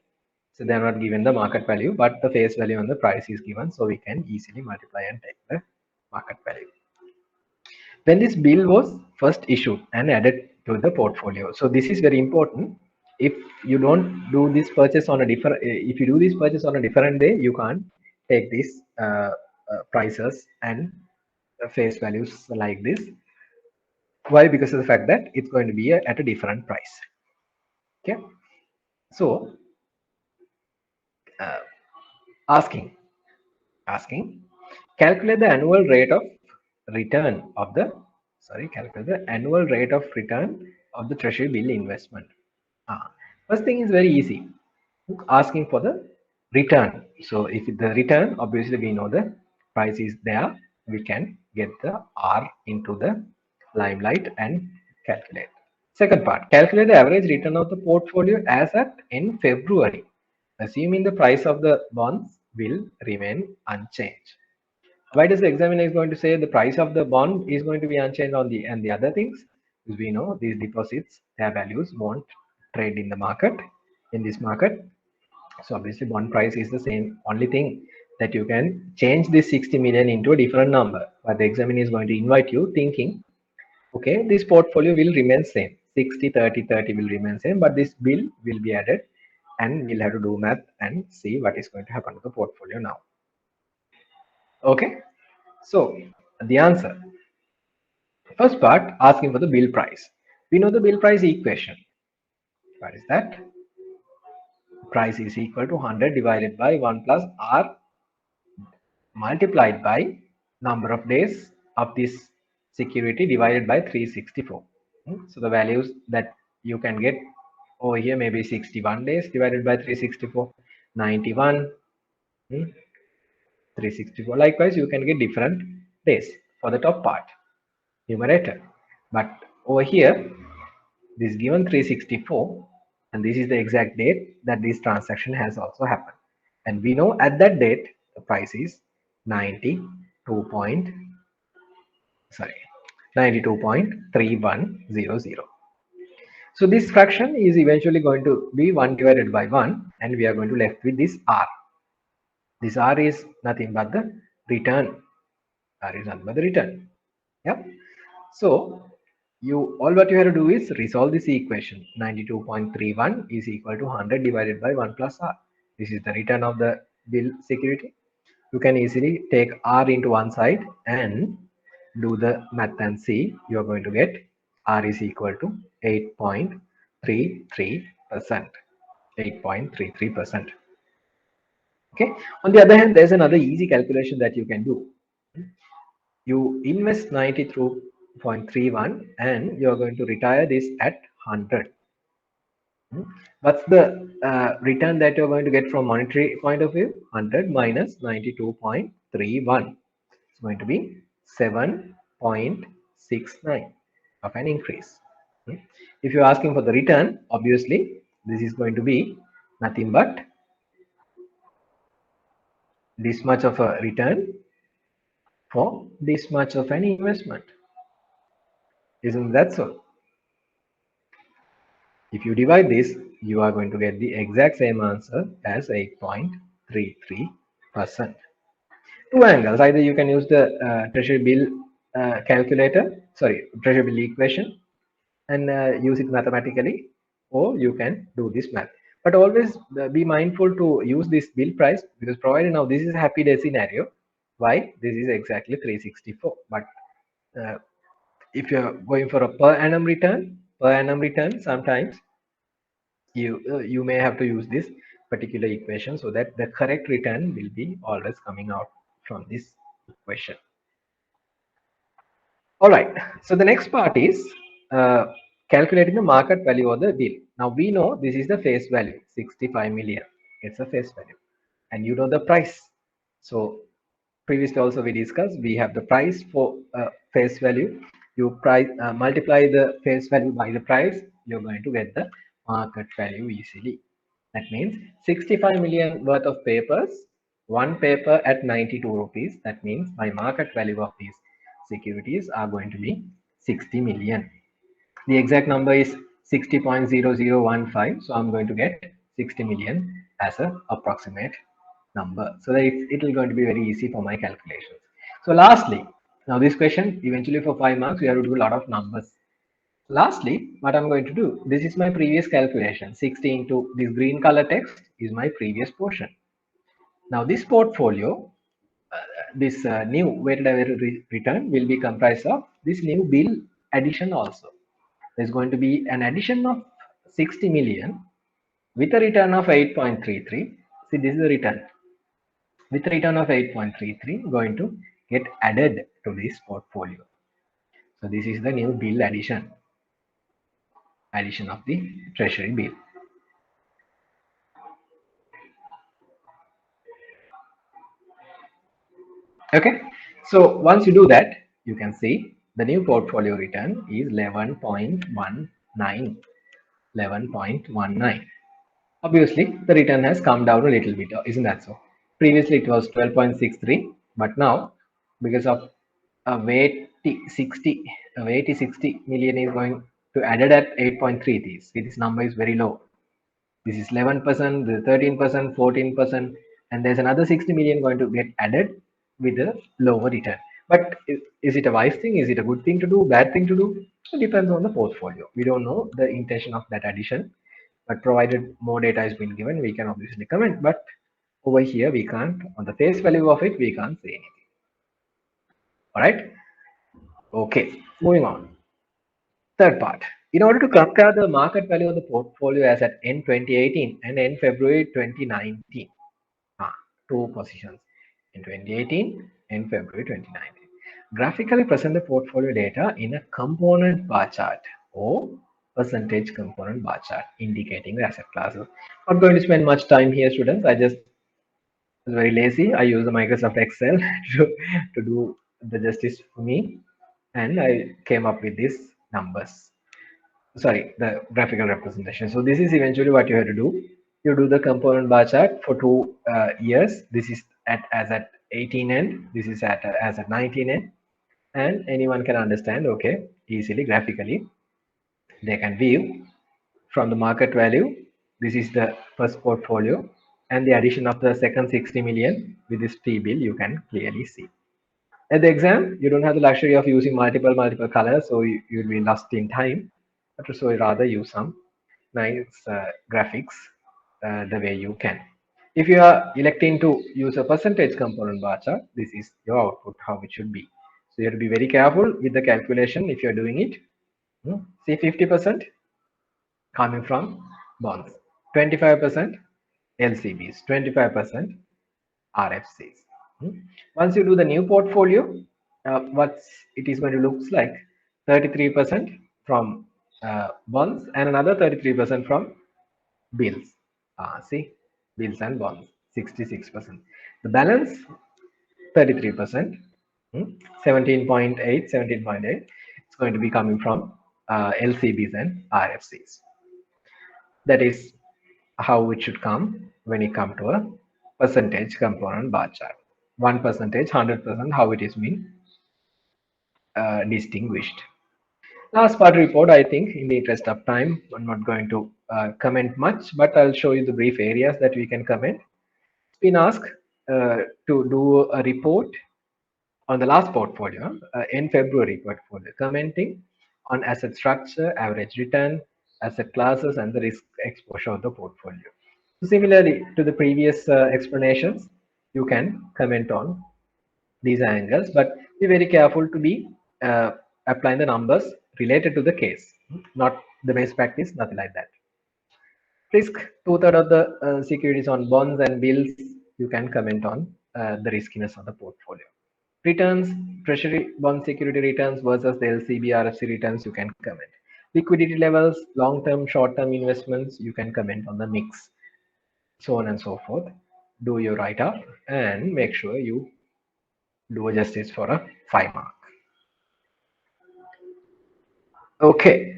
so they are not given the market value, but the face value and the price is given, so we can easily multiply and take the market value. When this bill was first issued and added to the portfolio, so this is very important. If you don't do this purchase on a different, if you do this purchase on a different day, you can't take these prices and face values like this. Why? Because of the fact that it's going to be at a different price. Okay, so asking calculate the annual rate of return of the calculate the annual rate of return of the treasury bill investment. First thing is very easy. asking for the return. So if the return, obviously we know the price is there, we can get the R into the limelight and calculate. Second part, calculate the average return of the portfolio as at in February, assuming the price of the bonds will remain unchanged. Why does the examiner is going to say the price of the bond is going to be unchanged on the and the other things? Because we know these deposits, their values won't trade in the market, in this market. So obviously bond price is the same. Only thing that you can change this 60 million into a different number. But the examiner is going to invite you thinking, okay, this portfolio will remain same. 60, 30, 30 will remain same, but this bill will be added and we'll have to do math and see what is going to happen to the portfolio now. Okay, so the answer. First part, asking for the bill price. We know the bill price equation. What is that? Price is equal to 100 divided by 1 plus R multiplied by number of days of this security divided by 364. So the values that you can get over here may be 61 days divided by 364, 91, 364. Likewise, you can get different days for the top part, numerator. But over here, this given 364, and this is the exact date that this transaction has also happened. And we know at that date, the price is 92 point, sorry, 92.3100. So this fraction is eventually going to be 1 divided by 1, and we are going to left with this R. This R is nothing but the return. R is nothing but the return. Yeah. So you all what you have to do is resolve this equation. 92.31 is equal to 100 divided by 1 plus R. This is the return of the bill security. You can easily take R into one side and do the math and see. You are going to get R is equal to 8.33%. 8.33%. Okay. On the other hand, there's another easy calculation that you can do. You invest 92.31 and you're going to retire this at 100. What's the return that you're going to get from monetary point of view? 100 minus 92.31. It's going to be 7.69 of an increase. If you're asking for the return, obviously this is going to be nothing but this much of a return for this much of an investment. Isn't that so? If you divide this, you are going to get the exact same answer as 8.33%. Two angles. Either you can use the treasury bill treasury bill equation and use it mathematically, or you can do this math. But always be mindful to use this bill price, because provided now this is a happy day scenario, why this is exactly 364. But if you're going for a per annum return, sometimes you may have to use this particular equation so that the correct return will be always coming out from this equation. All right, so the next part is calculating the market value of the bill. Now we know this is the face value, 65 million. It's a face value, and you know the price. So previously also we discussed, we have the price for face value. You multiply the face value by the price, you're going to get the market value easily. That means 65 million worth of papers, one paper at 92 rupees. That means my market value of these securities are going to be 60 million. The exact number is 60.0015. So I'm going to get 60 million as an approximate number. So that it will going to be very easy for my calculations. So lastly, now this question eventually for 5 marks, we have to do a lot of numbers. Lastly, what I'm going to do, this is my previous calculation. 60 into this green color text is my previous portion. Now this portfolio, this new weighted average return will be comprised of this new bill addition also. There's going to be an addition of 60 million with a return of 8.33. See, this is the return. With a return of 8.33 going to get added to this portfolio. So this is the new bill addition of the treasury bill. Okay, so once you do that, you can see the new portfolio return is 11.19. 11.19. Obviously, the return has come down a little bit, isn't that so? Previously, it was 12.63, but now, because of a weight 60, a weight 60 million is going to added at 8.3. This number is very low. This is 11%, the 13%, 14%, and there's another 60 million going to get added with a lower return. But is it a wise thing? Is it a good thing to do? Bad thing to do? It depends on the portfolio. We don't know the intention of that addition, but provided more data has been given, we can obviously comment. But over here, we can't, on the face value of it, we can't say anything. All right. Okay. Moving on. Third part. In order to compare the market value of the portfolio as at end 2018 and end February 2019, two positions in 2018 and February 2019. Graphically present the portfolio data in a component bar chart or percentage component bar chart indicating the asset classes. Not going to spend much time here, students. I just was very lazy. I use the Microsoft Excel to do the justice for me, and I came up with these numbers. Sorry, the graphical representation. So this is eventually what you have to do. You do the component bar chart for 2 years. This is at as at 18 end. This is at as at 19 end, and anyone can understand. Okay, easily graphically they can view from the market value. This is the first portfolio, and the addition of the second 60 million with this T bill. You can clearly see. At the exam, you don't have the luxury of using multiple colors, so you'll be lost in time. But so rather use some nice graphics the way you can. If you are electing to use a percentage component bar chart, this is your output, how it should be. So you have to be very careful with the calculation if you're doing it. See 50% coming from bonds, 25% LCBs, 25% RFCs. Once you do the new portfolio, what it is going to looks like 33% from bonds and another 33% from bills. See, bills and bonds, 66%. The balance 33%, 17.8, 17.8. It's going to be coming from LCBs and RFCs. That is how it should come when it come to a percentage component bar chart. 1%, 100%, how it is being distinguished. Last part report, I think, in the interest of time, I'm not going to comment much, but I'll show you the brief areas that we can comment. It's been asked to do a report on the last portfolio in February portfolio, commenting on asset structure, average return, asset classes, and the risk exposure of the portfolio. So similarly to the previous explanations, you can comment on these angles, but be very careful to be applying the numbers related to the case, not the best practice, nothing like that. Risk, two-thirds of the securities on bonds and bills, you can comment on the riskiness of the portfolio. Returns, treasury bond security returns versus the LCB RFC returns, you can comment. Liquidity levels, long-term, short-term investments, you can comment on the mix, so on and so forth. Do your write-up and make sure you do a justice for a 5 mark. Okay,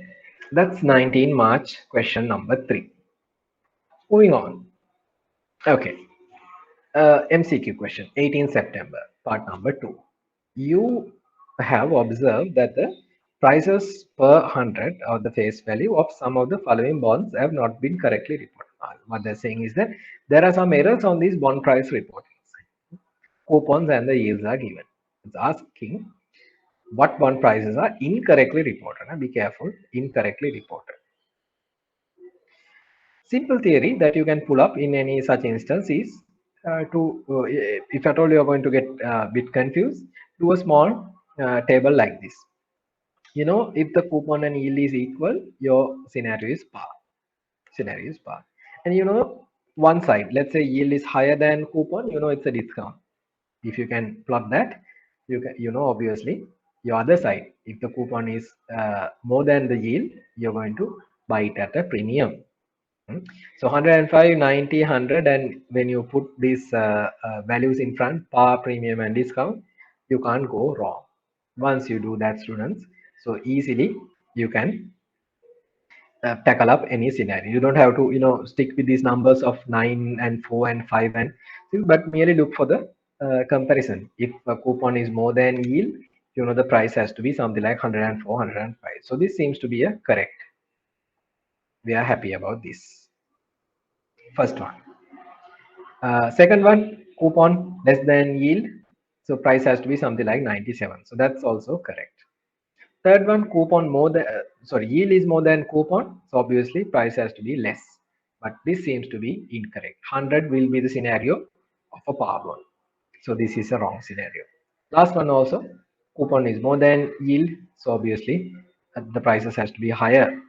that's 19 March question number 3. Moving on. Okay, MCQ question, 18 September, part number 2. You have observed that the prices per 100 of the face value of some of the following bonds have not been correctly reported. What they're saying is that there are some errors on these bond price reporting. Coupons and the yields are given. It's asking what bond prices are incorrectly reported. Be careful, incorrectly reported. Simple theory that you can pull up in any such instance is if at all you are going to get a bit confused, do a small table like this. You know, if the coupon and yield is equal, your scenario is par. Scenario is par. And you know, one side, let's say yield is higher than coupon, you know it's a discount. If you can plot that, you can, you know, obviously your other side, if the coupon is more than the yield, you're going to buy it at a premium. So 105, 90, 100, and when you put these values in front, par, premium, and discount, you can't go wrong. Once you do that, students, so easily you can tackle up any scenario. You don't have to, stick with these numbers of 9 and 4 and 5 and 6, but merely look for the comparison. If a coupon is more than yield, the price has to be something like 104, 105. So this seems to be a correct. We are happy about this. First one. Second one, coupon less than yield. So price has to be something like 97. So that's also correct. Third one, coupon more than, yield is more than coupon. So obviously price has to be less. But this seems to be incorrect. 100 will be the scenario of a par loan. So this is a wrong scenario. Last one also, coupon is more than yield. So obviously the prices has to be higher,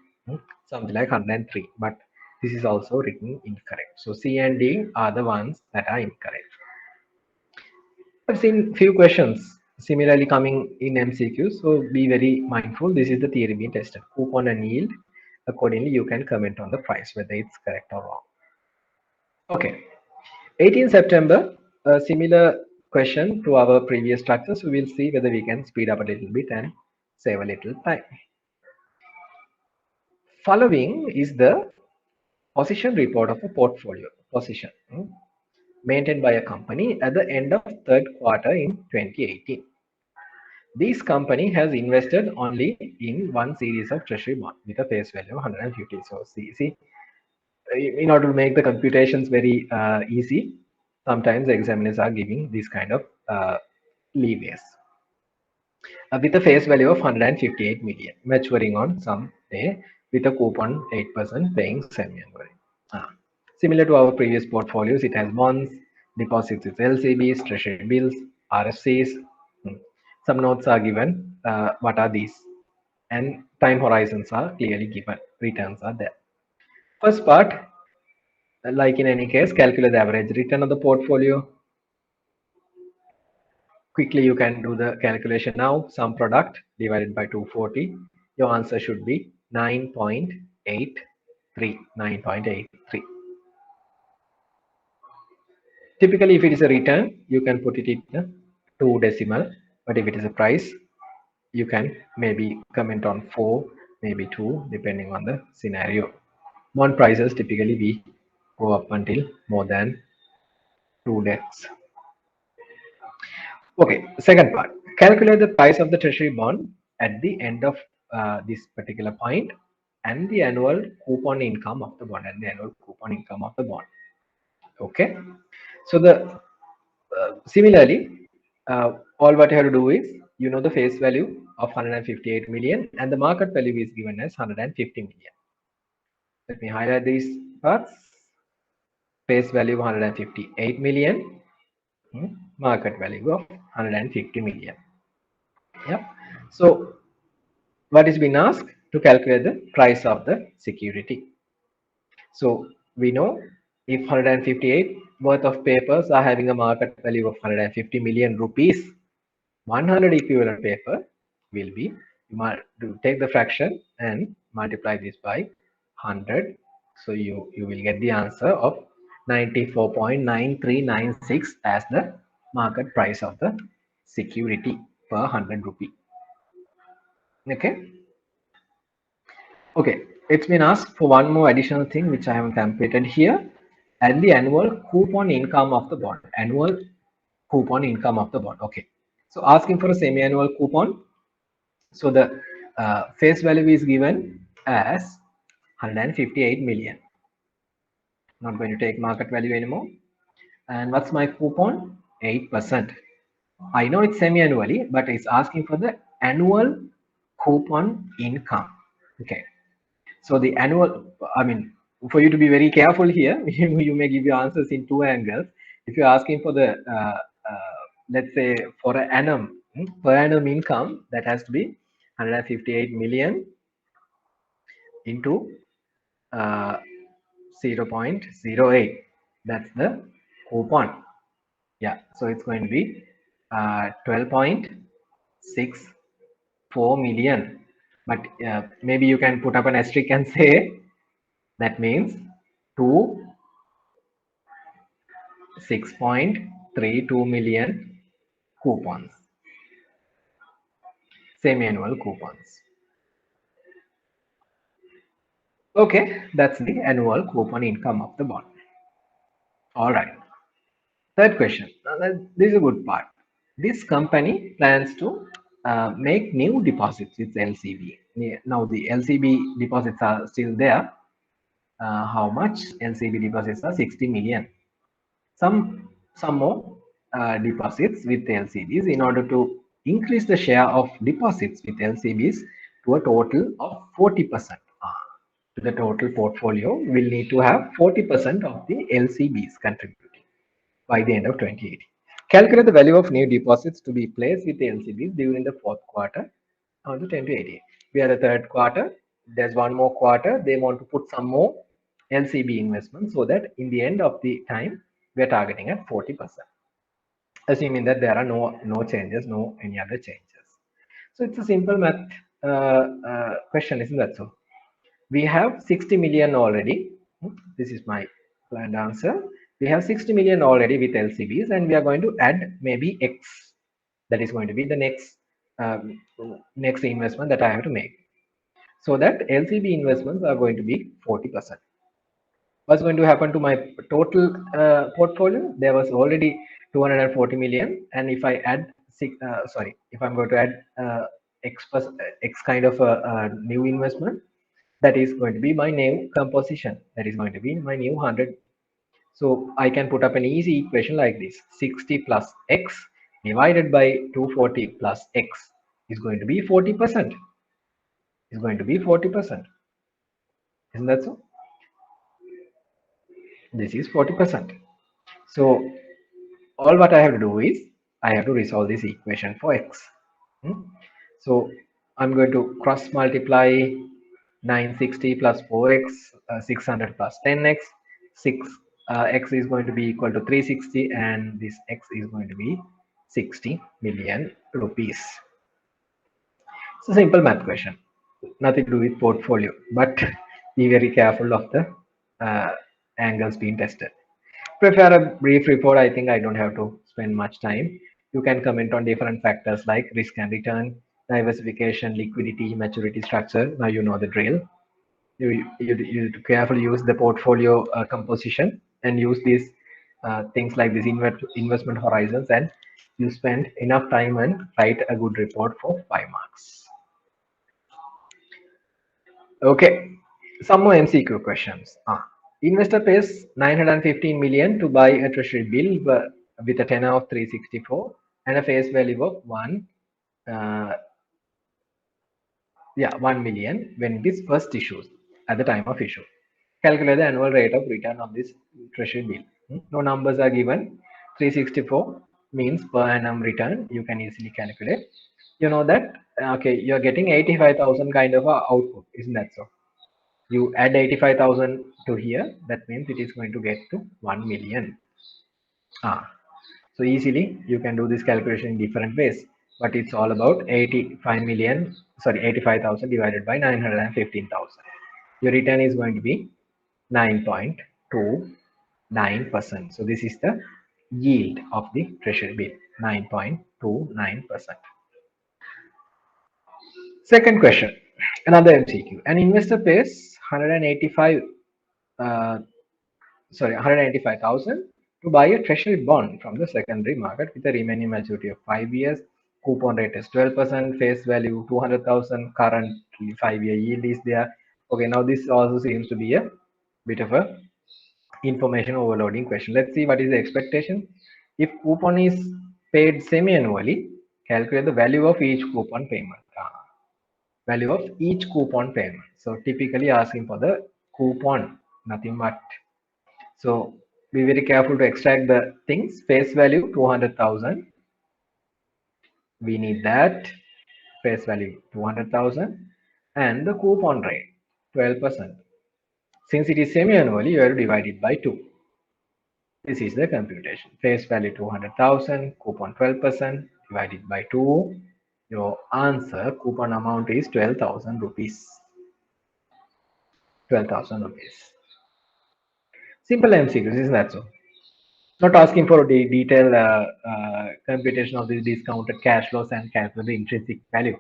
something like 103. But this is also written incorrect. So C and D are the ones that are incorrect. I've seen few questions similarly coming in MCQ, so be very mindful. This is the theory being tested. Coupon and yield. Accordingly, you can comment on the price whether it's correct or wrong. Okay. 18 September, a similar question to our previous structure. So we'll see whether we can speed up a little bit and save a little time. Following is the position report of a portfolio position maintained by a company at the end of third quarter in 2018. This company has invested only in one series of treasury bond with a face value of 150. So see, in order to make the computations very easy, sometimes the examiners are giving this kind of leeways. With a face value of 158 million, maturing on some day with a coupon 8% paying semi-annually. Similar to our previous portfolios, it has bonds, deposits with LCBs, treasury bills, RFCs. Some notes are given. What are these? And time horizons are clearly given. Returns are there. First part, like in any case, calculate the average return of the portfolio. Quickly, you can do the calculation now. Sum product divided by 240. Your answer should be 9.83. 9.83. Typically, if it is a return, you can put it in a 2 decimal. But if it is a price, you can maybe comment on 4, maybe 2, depending on the scenario. Bond prices typically we go up until more than 2 deaths. Okay, second part. Calculate the price of the treasury bond at the end of this particular point and the annual coupon income of the bond and the annual coupon income of the bond. Okay, so the similarly, all what you have to do is the face value of 158 million and the market value is given as 150 million. Let me highlight these parts. Face value of 158 million, market value of 150 million. Yeah. So what is being asked? To calculate the price of the security. So we know if 158 worth of papers are having a market value of 150 million rupees, 100 equivalent paper will be, to take the fraction and multiply this by 100. So you will get the answer of 94.9396 as the market price of the security per 100 rupee. Okay, it's been asked for one more additional thing which I have completed here, and the annual coupon income of the bond. Annual coupon income of the bond. Okay, so asking for a semi-annual coupon. So the face value is given as 158 million. Not going to take market value anymore. And what's my coupon? 8%. I know it's semi-annually, but it's asking for the annual coupon income. Okay. So the annual, I mean, for you to be very careful here, you may give your answers in two angles. If you're asking for the, let's say for an annum, per annum income, that has to be 158 million into 0.08. That's the coupon. Yeah, so it's going to be 12.64 million. But maybe you can put up an asterisk and say that means to 6.32 million coupons, semi-annual coupons. Okay, that's the annual coupon income of the bond. All right. Third question. This is a good part. This company plans to make new deposits with LCB. Now the LCB deposits are still there. How much LCB deposits are 60 million. Some more deposits with LCBs in order to increase the share of deposits with LCBs to a total of 40%. To the total portfolio, we'll need to have 40% of the LCBs contributing by the end of 2018. Calculate the value of new deposits to be placed with the LCBs during the fourth quarter of the 2018. We are the third quarter. There's one more quarter. They want to put some more LCB investment so that in the end of the time, we are targeting at 40%, assuming that there are no changes, no any other changes. So it's a simple math question, isn't that so? We have 60 million already. This is my planned answer. We have 60 million already with LCBs, and we are going to add maybe X. That is going to be the next investment that I have to make. So that LCB investments are going to be 40%. What's going to happen to my total portfolio? There was already 240 million, and if I add if I'm going to add X kind of a new investment, that is going to be my new composition. That is going to be my new 100. So I can put up an easy equation like this: 60 plus X divided by 240 plus X is going to be 40%. Is going to be 40%. Isn't that so? This is 40%. So all what I have to do is I have to resolve this equation for X. So I'm going to cross multiply 960 plus 4x, 600 plus 10x, 6x is going to be equal to 360, and this x is going to be 60 million rupees. It's a simple math question, nothing to do with portfolio, but be very careful of the angles being tested. Prepare a brief report. I think I don't have to spend much time. You can comment on different factors like risk and return, diversification, liquidity, maturity structure. Now you know the drill. You carefully use the portfolio composition and use these things like these investment horizons, and you spend enough time and write a good report for 5 marks. Okay, some more MCQ questions. Investor pays 915 million to buy a treasury bill with a tenor of 364 and a face value of 1 million when it is first issued at the time of issue. Calculate the annual rate of return on this treasury bill. No numbers are given. 364 means per annum return. You can easily calculate. You know that, okay, you're getting 85,000 kind of a output, isn't that so? You add 85,000 to here, that means it is going to get to 1 million. So easily you can do this calculation in different ways, but it's all about 85,000 divided by 915,000. Your return is going to be 9.29%. So this is the yield of the treasury bill, 9.29%. Second question, another MCQ. An investor pays 185,000 to buy a treasury bond from the secondary market with a remaining maturity of 5 years. Coupon rate is 12%, face value 200,000, currently 5-year yield is there. Okay, now this also seems to be a bit of a information overloading question. Let's see what is the expectation. If coupon is paid semi-annually, calculate the value of each coupon payment. Value of each coupon payment. So typically asking for the coupon, nothing but. So be very careful to extract the things. Face value 200,000. We need that. Face value 200,000, and the coupon rate 12%. Since it is semi-annually, you have to divide it by 2. This is the computation. Face value 200,000, coupon 12%, divided by 2. Your answer, coupon amount is 12,000 rupees. 12,000 rupees. Simple MCQs, isn't that so? Not asking for the detailed computation of the discounted cash flows and calculate the intrinsic value.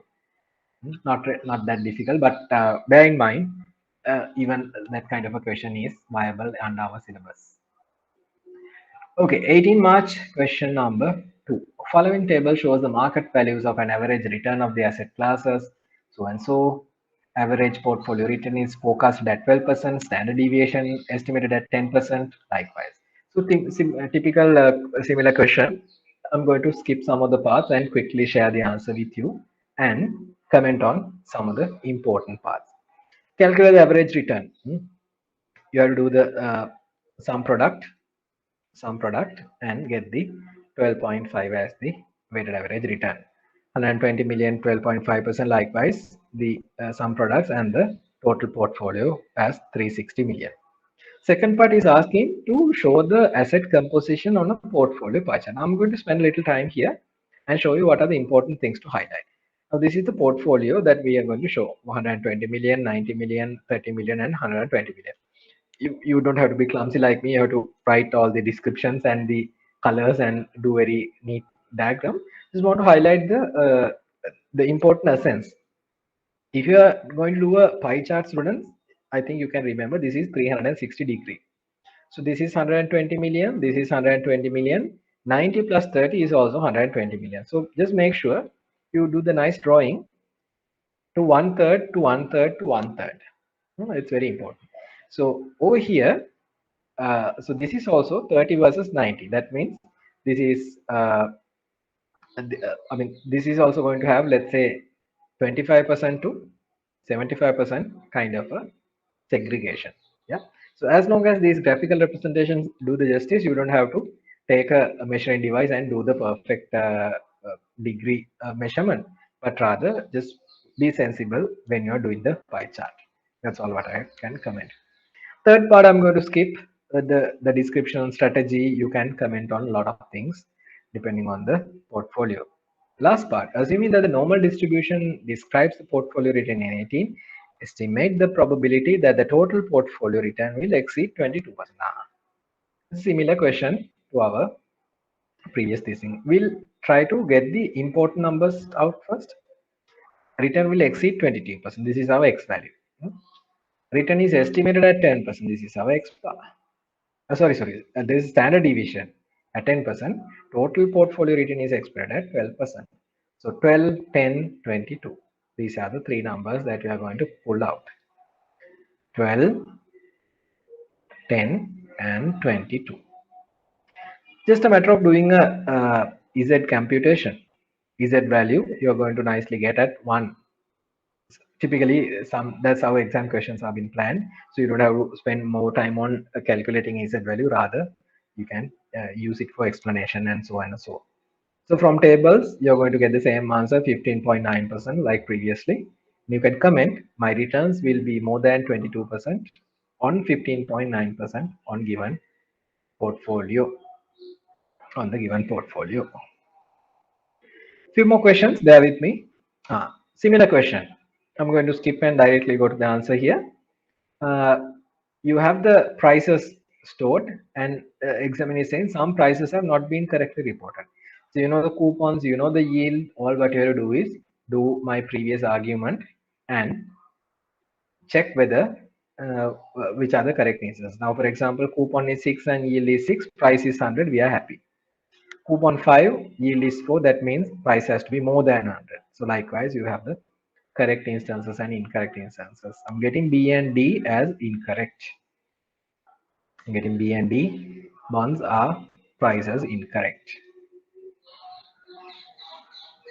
Not that difficult, but bear in mind, even that kind of a question is viable under our syllabus. Okay, 18 March question number 2. Following table shows the market values of an average return of the asset classes. So and so, average portfolio return is forecasted at 12%, standard deviation estimated at 10%, likewise. So typical similar question. I'm going to skip some of the parts and quickly share the answer with you and comment on some of the important parts. Calculate the average return. You have to do the sum product and get the 12.5 as the weighted average return. 120 million, 12.5%, likewise the sum products and the total portfolio as 360 million. Second part is asking to show the asset composition on a portfolio pie chart. I'm going to spend a little time here and show you what are the important things to highlight. Now this is the portfolio that we are going to show: 120 million, 90 million, 30 million and 120 million. You don't have to be clumsy like me. You have to write all the descriptions and the colors and do very neat diagram. Just want to highlight the important essence. If you are going to do a pie chart, students, I think you can remember this is 360 degree. So this is 120 million, this is 120 million, 90 plus 30 is also 120 million. So just make sure you do the nice drawing to one third to one third to one third. It's very important. So over here, so this is also 30 versus 90. That means this is, I mean, this is also going to have, let's say, 25% to 75% kind of a segregation. Yeah. So as long as these graphical representations do the justice, you don't have to take a measuring device and do the perfect degree measurement, but rather just be sensible when you're doing the pie chart. That's all what I can comment. Third part, I'm going to skip the description strategy. You can comment on a lot of things depending on the portfolio. Last part, assuming that the normal distribution describes the portfolio return in 18, estimate the probability that the total portfolio return will exceed 22%. Similar question to our previous thing. We'll try to get the important numbers out first. Return will exceed 22%. This is our X value. Return is estimated at 10%. This is our X. Sorry. There is standard deviation at 10%. Total portfolio return is expected at 12%. So 12, 10, 22. These are the three numbers that we are going to pull out. 12, 10, and 22. Just a matter of doing a Z computation. Z value you are going to nicely get at 1. Typically, that's how exam questions have been planned. So you don't have to spend more time on calculating Z value. Rather, you can use it for explanation and so on and so on. So from tables, you're going to get the same answer, 15.9% like previously. You can comment, my returns will be more than 22% on 15.9% on given portfolio, on the given portfolio. Few more questions, bear with me. Similar question. I'm going to skip and directly go to the answer here. You have the prices stored and examiner is saying some prices have not been correctly reported. So you know the coupons, you know the yield, all what you have to do is do my previous argument and check whether which are the correct answers. Now for example, coupon is 6 and yield is 6, price is 100, we are happy. Coupon 5, yield is 4, that means price has to be more than 100. So likewise, you have the correct instances and incorrect instances. I'm getting B and D as incorrect. I'm getting B and D bonds are priced as incorrect.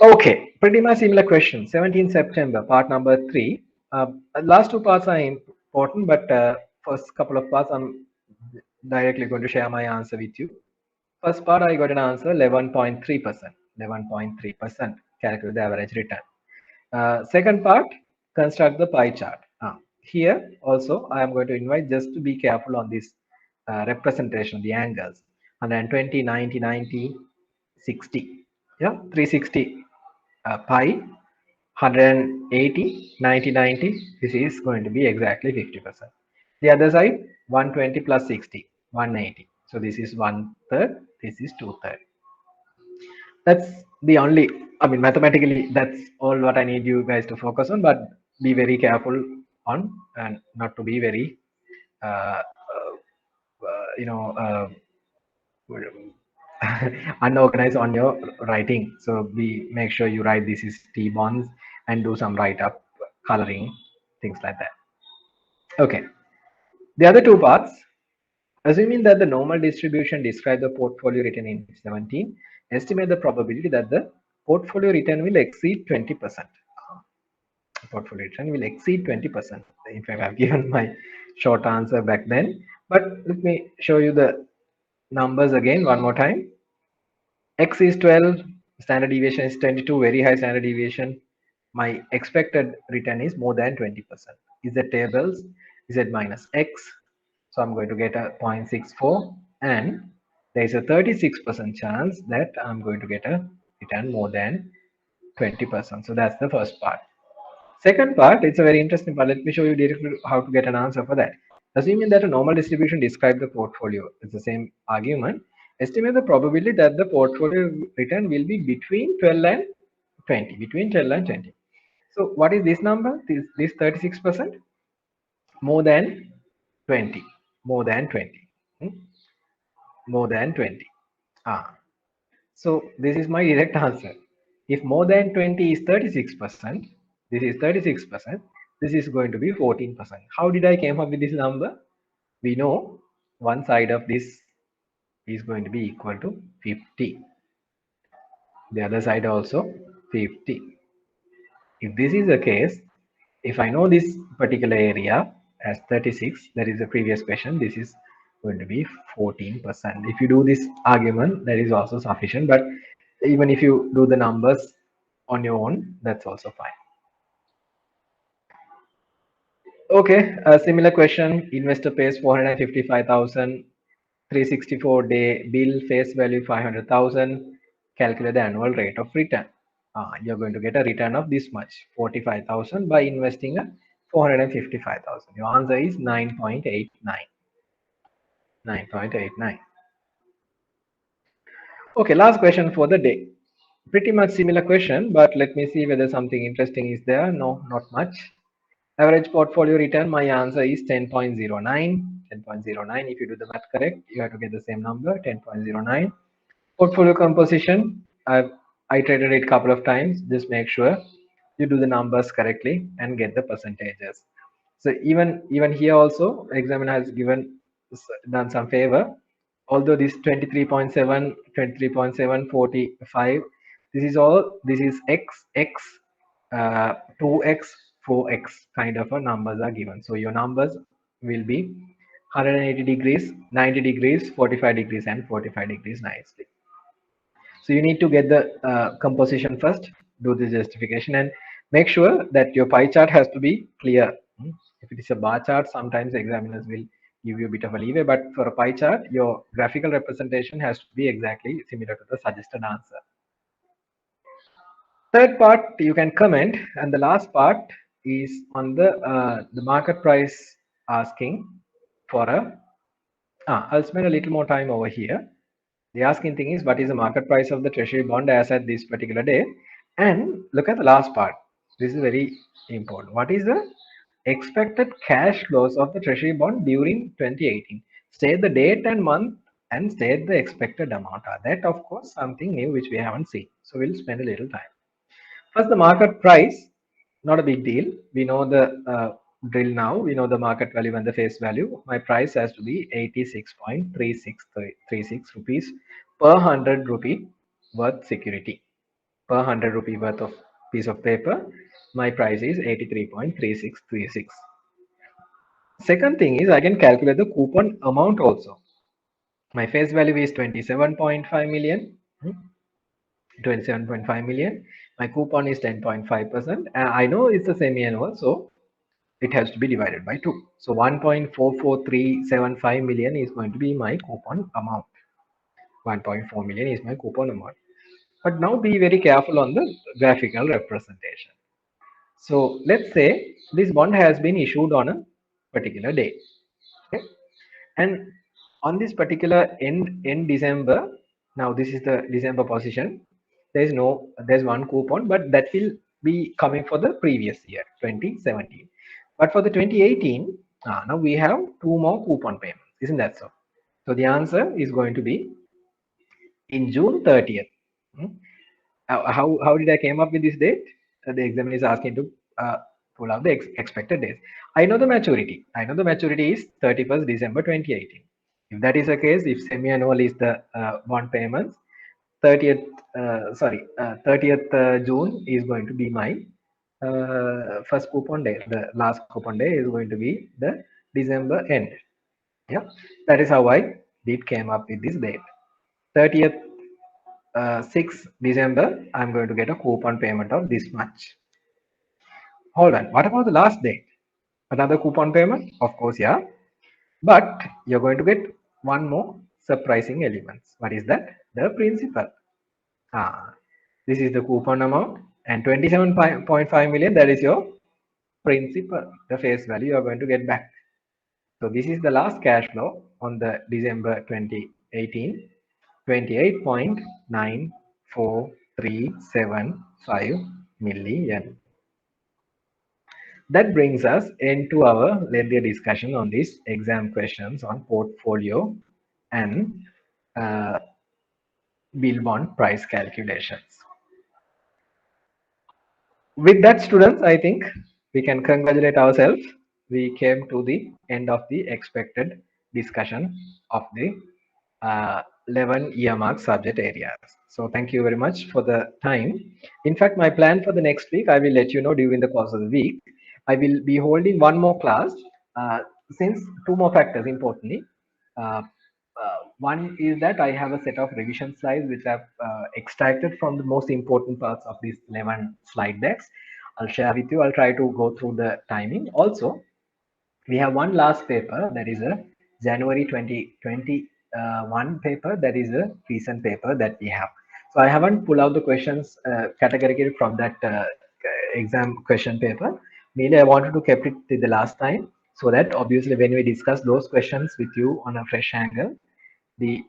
Okay, pretty much similar question. 17 September, part number 3. Last two parts are important, but first couple of parts I'm directly going to share my answer with you. First part, I got an answer 11.3%. 11.3%. Calculate the average return. Second part, construct the pie chart. Here also, I am going to invite just to be careful on this representation, the angles. 120, 90, 90, 60. Yeah, 360 pi, 180, 90, 90. This is going to be exactly 50%. The other side, 120 plus 60. 180. So this is 1/3, this is 2/3. That's the only, I mean, mathematically, that's all what I need you guys to focus on, but be very careful on and not to be very, uh, you know, unorganized on your writing. So be make sure you write this is T bonds and do some write up, coloring, things like that. Okay. The other two parts, assuming that the normal distribution describe the portfolio return in 17, estimate the probability that the portfolio return will exceed 20%. Portfolio return will exceed 20%. In fact, I've given my short answer back then, but let me show you the numbers again one more time. X is 12, standard deviation is 22, very high standard deviation. My expected return is more than 20%. Z tables, Z minus X. So I'm going to get a 0.64, and there is a 36% chance that I'm going to get a return more than 20%. So that's the first part. Second part, it's a very interesting part. Let me show you directly how to get an answer for that. Assuming that a normal distribution describes the portfolio, it's the same argument. Estimate the probability that the portfolio return will be between 12 and 20. Between 12 and 20. So what is this number? This 36%? More than 20. More than 20. Hmm? More than 20. Ah. So this is my direct answer. If more than 20 is 36%, this is 36%, this is going to be 14%. How did I came up with this number? We know one side of this is going to be equal to 50. The other side also 50. If this is the case, if I know this particular area as 36, that is the previous question, this is going to be 14%. If you do this argument, that is also sufficient, but even if you do the numbers on your own, that's also fine. Okay, a similar question. Investor pays 455,000, 364-day bill, face value 500,000. Calculate the annual rate of return. You're going to get a return of this much, 45,000, by investing a 455,000. Your answer is 9.89. 9.89. Okay, last question for the day. Pretty much similar question, but let me see whether something interesting is there. No, not much. Average portfolio return, my answer is 10.09. 10.09. If you do the math correct, you have to get the same number, 10.09. Portfolio composition, I've iterated it a couple of times. Just make sure you do the numbers correctly and get the percentages. So even here also, examiner has done some favor. Although this 23.7, 23.7, 45, this is x, 2x, 4x kind of a numbers are given. So your numbers will be 180 degrees, 90 degrees, 45 degrees, and 45 degrees nicely. So you need to get the composition first, do the justification, and make sure that your pie chart has to be clear. If it is a bar chart, sometimes examiners will give you a bit of a leeway, but for a pie chart, your graphical representation has to be exactly similar to the suggested answer. Third part, you can comment, and the last part is on the market price asking for a. I'll spend a little more time over here. The asking thing is, what is the market price of the treasury bond as at this particular day? And look at the last part. This is very important. What is the expected cash flows of the treasury bond during 2018? State the date and month and state the expected amount. That, of course, something new which we haven't seen. So we'll spend a little time. First, the market price, not a big deal. We know the drill now. We know the market value and the face value. My price has to be 86.3636 rupees per 100 rupee worth security. Per 100 rupee worth of piece of paper, my price is 83.3636. Second thing is I can calculate the coupon amount also. My face value is 27.5 million. 27.5 million. My coupon is 10.5%. I know it's a semi-annual, so it has to be divided by 2. So 1.44375 million is going to be my coupon amount. 1.4 million is my coupon amount. But now be very careful on the graphical representation. So let's say this bond has been issued on a particular day. Okay? And On this particular end December, now this is the December position. There's one coupon, but that will be coming for the previous year, 2017. But for the 2018, now we have two more coupon payments. Isn't that so? So the answer is going to be in June 30th. Hmm? How did I came up with this date? The examiner is asking to pull out the expected days. I know the maturity. I know the maturity is 31st December 2018. If that is the case, if semi-annual is the one payments, 30th 30th June is going to be my first coupon day. The last coupon day is going to be the December end. Yeah, that is how I did came up with this date. 30th 6th December, I'm going to get a coupon payment of this much. Hold on, what about the last date? Another coupon payment? Of course, yeah. But you're going to get one more surprising element. What is that? The principal. This is the coupon amount, and 27.5 million, that is your principal, the face value you are going to get back. So this is the last cash flow on the December 2018, 28.94375 million. That brings us into our lengthy discussion on these exam questions on portfolio and bill bond price calculations. With that, students, I think we can congratulate ourselves. We came to the end of the expected discussion of the 11 earmark subject areas. So thank you very much for the time. In fact, my plan for the next week, I will let you know during the course of the week. I will be holding one more class, since two more factors importantly. Uh, One is that I have a set of revision slides which I've extracted from the most important parts of these 11 slide decks. I'll share with you. I'll try to go through the timing. Also, we have one last paper that is a January 2021 paper, that is a recent paper that we have. So I haven't pulled out the questions categorically from that exam question paper. Mainly I wanted to keep it to the last time, so that obviously when we discuss those questions with you on a fresh angle, the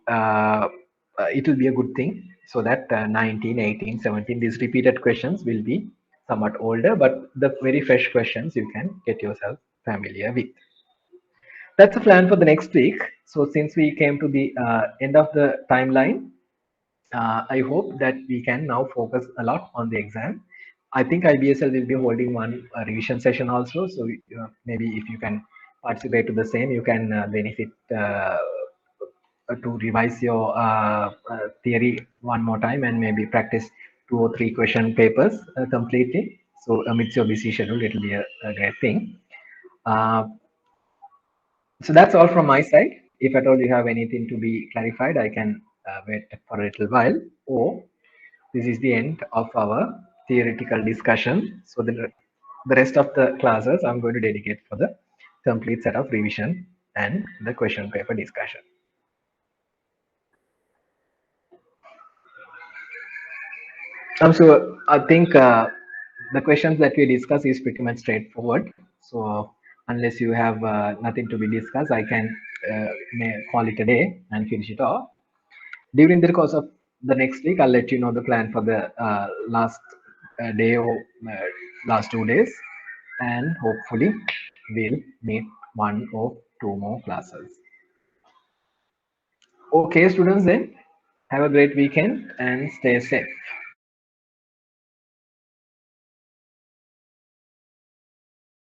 it will be a good thing, so that 19, 18, 17, these repeated questions will be somewhat older, but the very fresh questions you can get yourself familiar with. That's the plan for the next week. So since we came to the end of the timeline, I hope that we can now focus a lot on the exam. I think IBSL will be holding one revision session also. So maybe if you can participate to the same, you can benefit to revise your theory one more time and maybe practice 2 or 3 question papers completely. So amidst your busy schedule, it will be a great thing. So that's all from my side. If at all you have anything to be clarified, I can wait for a little while. Or this is the end of our theoretical discussion. So the rest of the classes I'm going to dedicate for the complete set of revision and the question paper discussion. So I think the questions that we discuss is pretty much straightforward. So unless you have nothing to be discussed, I can may call it a day and finish it off. During the course of the next week, I'll let you know the plan for the last day or last 2 days, and hopefully we'll meet one or two more classes. Okay, students, then have a great weekend and stay safe.